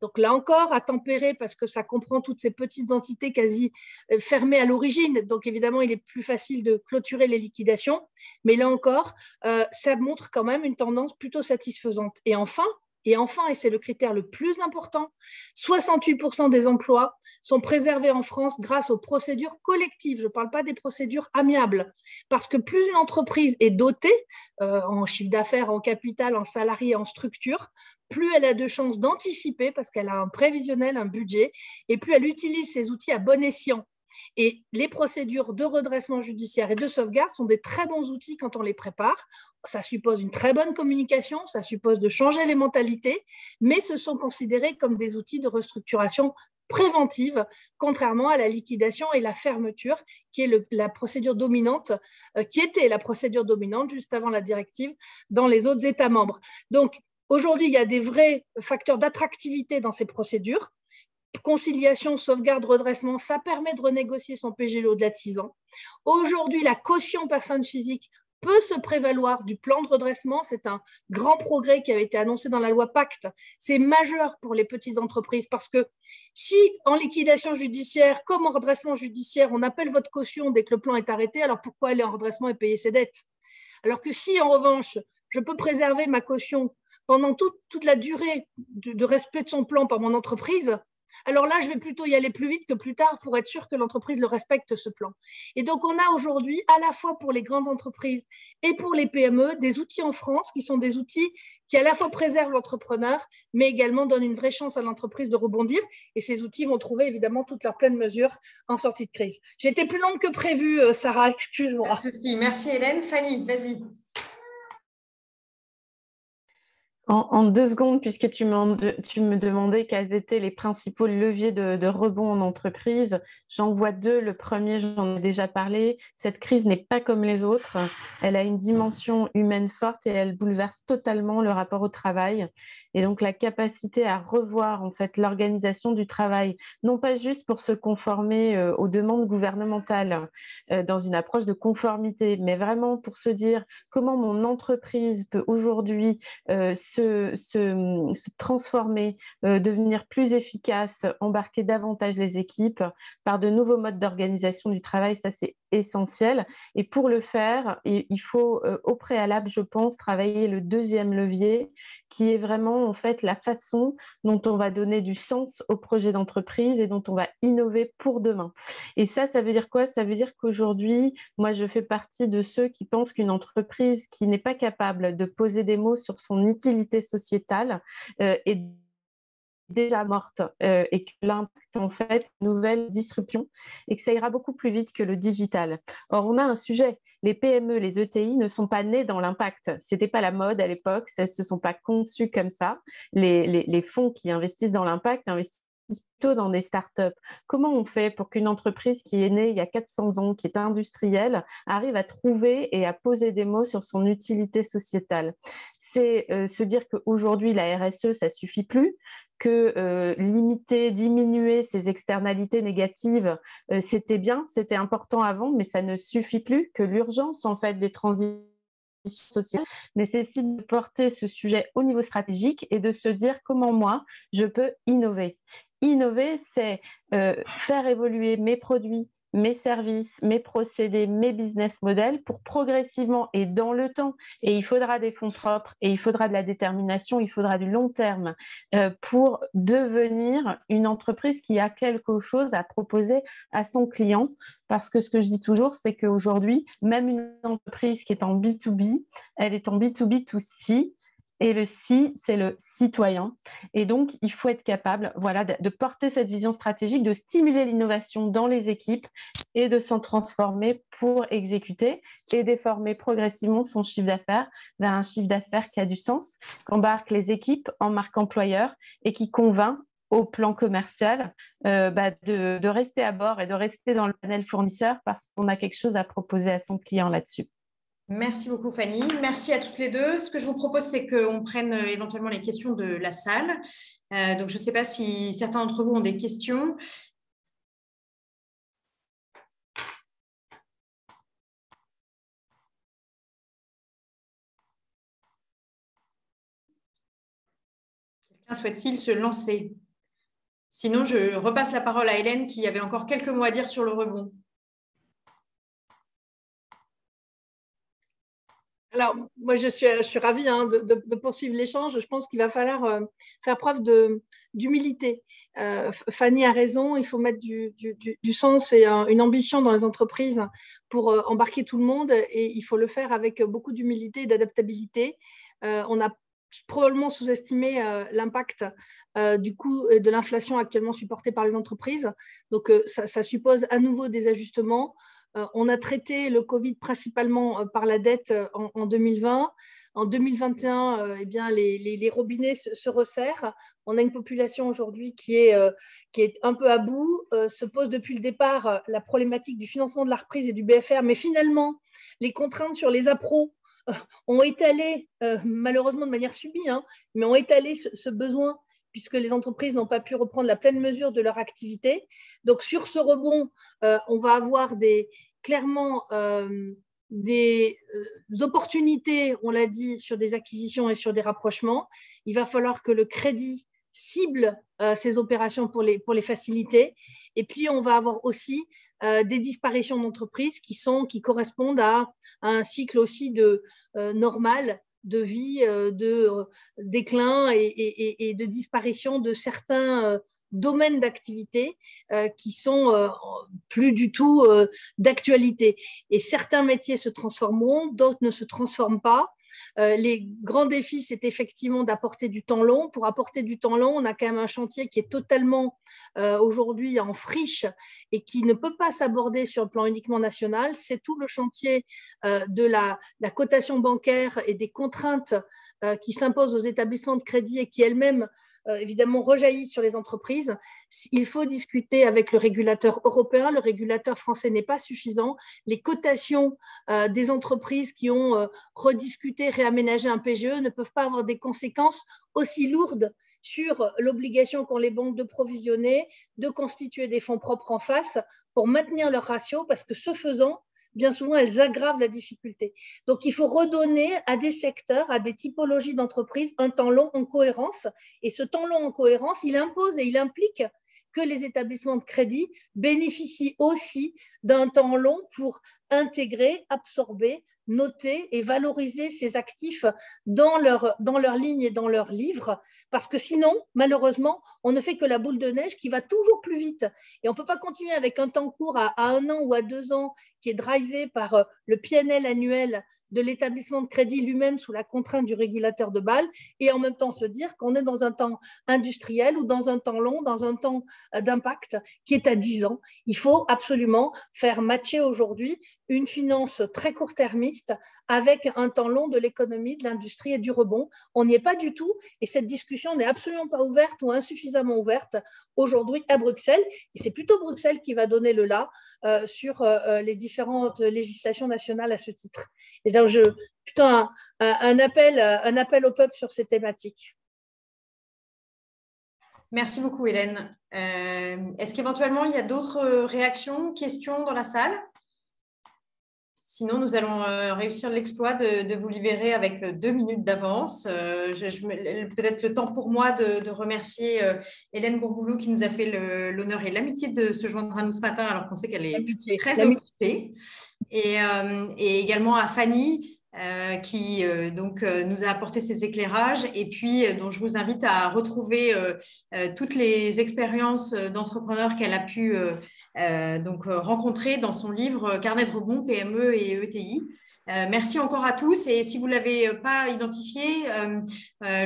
Donc là encore, à tempérer parce que ça comprend toutes ces petites entités quasi fermées à l'origine. Donc évidemment, il est plus facile de clôturer les liquidations. Mais là encore, ça montre quand même une tendance plutôt satisfaisante. Et enfin, et c'est le critère le plus important, 68% des emplois sont préservés en France grâce aux procédures collectives. Je ne parle pas des procédures amiables. Parce que plus une entreprise est dotée en chiffre d'affaires, en capital, en salariés, en structure, plus elle a de chances d'anticiper parce qu'elle a un prévisionnel, un budget, et plus elle utilise ces outils à bon escient. Et les procédures de redressement judiciaire et de sauvegarde sont des très bons outils quand on les prépare. Ça suppose une très bonne communication, ça suppose de changer les mentalités, mais ce sont considérés comme des outils de restructuration préventive, contrairement à la liquidation et la fermeture, qui est la procédure dominante, qui était la procédure dominante juste avant la directive dans les autres États membres. Donc, Aujourd'hui, il y a des vrais facteurs d'attractivité dans ces procédures. Conciliation, sauvegarde, redressement, ça permet de renégocier son PGE au-delà de 6 ans. Aujourd'hui, la caution personne physique peut se prévaloir du plan de redressement. C'est un grand progrès qui avait été annoncé dans la loi Pacte. C'est majeur pour les petites entreprises parce que si en liquidation judiciaire, comme en redressement judiciaire, on appelle votre caution dès que le plan est arrêté, alors pourquoi aller en redressement et payer ses dettes? Alors que si, en revanche, je peux préserver ma caution pendant toute la durée de respect de son plan par mon entreprise, alors là, je vais plutôt y aller plus vite que plus tard pour être sûr que l'entreprise le respecte, ce plan. Et donc, on a aujourd'hui, à la fois pour les grandes entreprises et pour les PME, des outils en France qui sont des outils qui à la fois préservent l'entrepreneur, mais également donnent une vraie chance à l'entreprise de rebondir. Et ces outils vont trouver évidemment toute leur pleine mesure en sortie de crise. J'ai été plus longue que prévu, Sarah, excuse-moi. Merci Hélène. Fanny, vas-y. En 2 secondes, puisque tu me demandais quels étaient les principaux leviers de rebond en entreprise, j'en vois 2. Le premier, j'en ai déjà parlé. Cette crise n'est pas comme les autres. Elle a une dimension humaine forte et elle bouleverse totalement le rapport au travail. Et donc, la capacité à revoir en fait l'organisation du travail, non pas juste pour se conformer aux demandes gouvernementales dans une approche de conformité, mais vraiment pour se dire comment mon entreprise peut aujourd'hui se transformer, devenir plus efficace, embarquer davantage les équipes par de nouveaux modes d'organisation du travail, ça c'est essentiel. Et pour le faire, il faut au préalable, je pense, travailler le deuxième levier qui est vraiment en fait la façon dont on va donner du sens au projet d'entreprise et dont on va innover pour demain. Et ça veut dire quoi? Ça veut dire qu'aujourd'hui, moi je fais partie de ceux qui pensent qu'une entreprise qui n'est pas capable de poser des mots sur son utilité sociétale est déjà morte et que l'impact en fait nouvelle disruption et que ça ira beaucoup plus vite que le digital. Or on a un sujet, les PME, les ETI ne sont pas nés dans l'impact, c'était pas la mode à l'époque, elles se sont pas conçues comme ça. Les fonds qui investissent dans l'impact investissent plutôt dans des startups. Comment on fait pour qu'une entreprise qui est née il y a 400 ans, qui est industrielle, arrive à trouver et à poser des mots sur son utilité sociétale? C'est se dire qu'aujourd'hui, la RSE, ça ne suffit plus, que limiter, diminuer ces externalités négatives, c'était bien, c'était important avant, mais ça ne suffit plus, que l'urgence en fait des transitions sociales nécessite de porter ce sujet au niveau stratégique et de se dire comment moi, je peux innover. Innover, c'est faire évoluer mes produits, mes services, mes procédés, mes business models pour progressivement et dans le temps, et il faudra des fonds propres, et il faudra de la détermination, il faudra du long terme pour devenir une entreprise qui a quelque chose à proposer à son client. Parce que ce que je dis toujours, c'est qu'aujourd'hui, même une entreprise qui est en B2B, elle est en B2B2C. Et le C, c'est le citoyen. Et donc, il faut être capable de porter cette vision stratégique, de stimuler l'innovation dans les équipes et de s'en transformer pour exécuter et déformer progressivement son chiffre d'affaires vers un chiffre d'affaires qui a du sens, qu'embarque les équipes en marque employeur et qui convainc au plan commercial de rester à bord et de rester dans le panel fournisseur parce qu'on a quelque chose à proposer à son client là-dessus. Merci beaucoup Fanny, merci à toutes les deux. Ce que je vous propose, c'est qu'on prenne éventuellement les questions de la salle. Donc je ne sais pas si certains d'entre vous ont des questions. Quelqu'un souhaite-t-il se lancer? Sinon, je repasse la parole à Hélène qui avait encore quelques mots à dire sur le rebond. Alors, moi, je suis ravie de poursuivre l'échange. Je pense qu'il va falloir faire preuve d'humilité. Fanny a raison, il faut mettre du sens et une ambition dans les entreprises pour embarquer tout le monde et il faut le faire avec beaucoup d'humilité et d'adaptabilité. On a probablement sous-estimé l'impact du coût de l'inflation actuellement supporté par les entreprises. Donc, ça suppose à nouveau des ajustements. On a traité le Covid principalement par la dette en 2020. En 2021, eh bien, les robinets se resserrent. On a une population aujourd'hui qui est un peu à bout. Se pose depuis le départ la problématique du financement de la reprise et du BFR, mais finalement, les contraintes sur les appros ont étalé, malheureusement de manière subie, hein, mais ont étalé ce besoin puisque les entreprises n'ont pas pu reprendre la pleine mesure de leur activité. Donc, sur ce rebond, on va avoir clairement des opportunités, on l'a dit, sur des acquisitions et sur des rapprochements. Il va falloir que le crédit cible ces opérations pour les faciliter. Et puis, on va avoir aussi des disparitions d'entreprises qui correspondent à un cycle aussi normal de vie, de déclin et de disparition de certains domaines d'activité qui sont plus du tout d'actualité. Et certains métiers se transformeront, d'autres ne se transforment pas. Les grands défis, c'est effectivement d'apporter du temps long. Pour apporter du temps long, on a quand même un chantier qui est totalement aujourd'hui en friche et qui ne peut pas s'aborder sur le plan uniquement national. C'est tout le chantier de la cotation bancaire et des contraintes qui s'imposent aux établissements de crédit et qui elles-mêmes évidemment rejaillit sur les entreprises. Il faut discuter avec le régulateur européen. Le régulateur français n'est pas suffisant. Les cotations des entreprises qui ont rediscuté, réaménagé un PGE ne peuvent pas avoir des conséquences aussi lourdes sur l'obligation qu'ont les banques de provisionner, de constituer des fonds propres en face pour maintenir leur ratio, parce que ce faisant, bien souvent, elles aggravent la difficulté. Donc, il faut redonner à des secteurs, à des typologies d'entreprises, un temps long en cohérence. Et ce temps long en cohérence, il impose et il implique que les établissements de crédit bénéficient aussi d'un temps long pour intégrer, absorber, noter et valoriser ces actifs dans leur ligne et dans leurs livres, parce que sinon, malheureusement, on ne fait que la boule de neige qui va toujours plus vite. Et on ne peut pas continuer avec un temps court à 1 an ou à 2 ans qui est drivé par le PNL annuel de l'établissement de crédit lui-même sous la contrainte du régulateur de Bâle, et en même temps se dire qu'on est dans un temps industriel ou dans un temps long, dans un temps d'impact qui est à 10 ans. Il faut absolument faire matcher aujourd'hui une finance très court-termiste avec un temps long de l'économie, de l'industrie et du rebond. On n'y est pas du tout, et cette discussion n'est absolument pas ouverte ou insuffisamment ouverte aujourd'hui à Bruxelles, et c'est plutôt Bruxelles qui va donner le là sur les différentes législations nationales à ce titre. Et donc, plutôt un appel au peuple sur ces thématiques. Merci beaucoup, Hélène. Est-ce qu'éventuellement, il y a d'autres réactions, questions dans la salle? Sinon, nous allons réussir l'exploit de vous libérer avec 2 minutes d'avance. Peut-être le temps pour moi de remercier Hélène Bourboulou qui nous a fait l'honneur et l'amitié de se joindre à nous ce matin alors qu'on sait qu'elle est très occupée. Et également à Fanny qui nous a apporté ses éclairages et puis dont je vous invite à retrouver toutes les expériences d'entrepreneurs qu'elle a pu rencontrer dans son livre Carnet de rebond, PME et ETI. Merci encore à tous, et si vous ne l'avez pas identifié,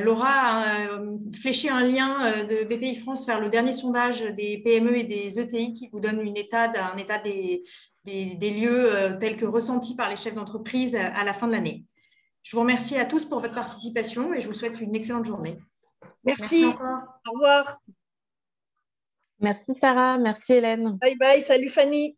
Laura a fléché un lien de BPI France vers le dernier sondage des PME et des ETI qui vous donne un état des lieux tels que ressentis par les chefs d'entreprise à la fin de l'année. Je vous remercie à tous pour votre participation et je vous souhaite une excellente journée. Merci encore. Au revoir. Merci Sarah, merci Hélène. Bye bye, salut Fanny.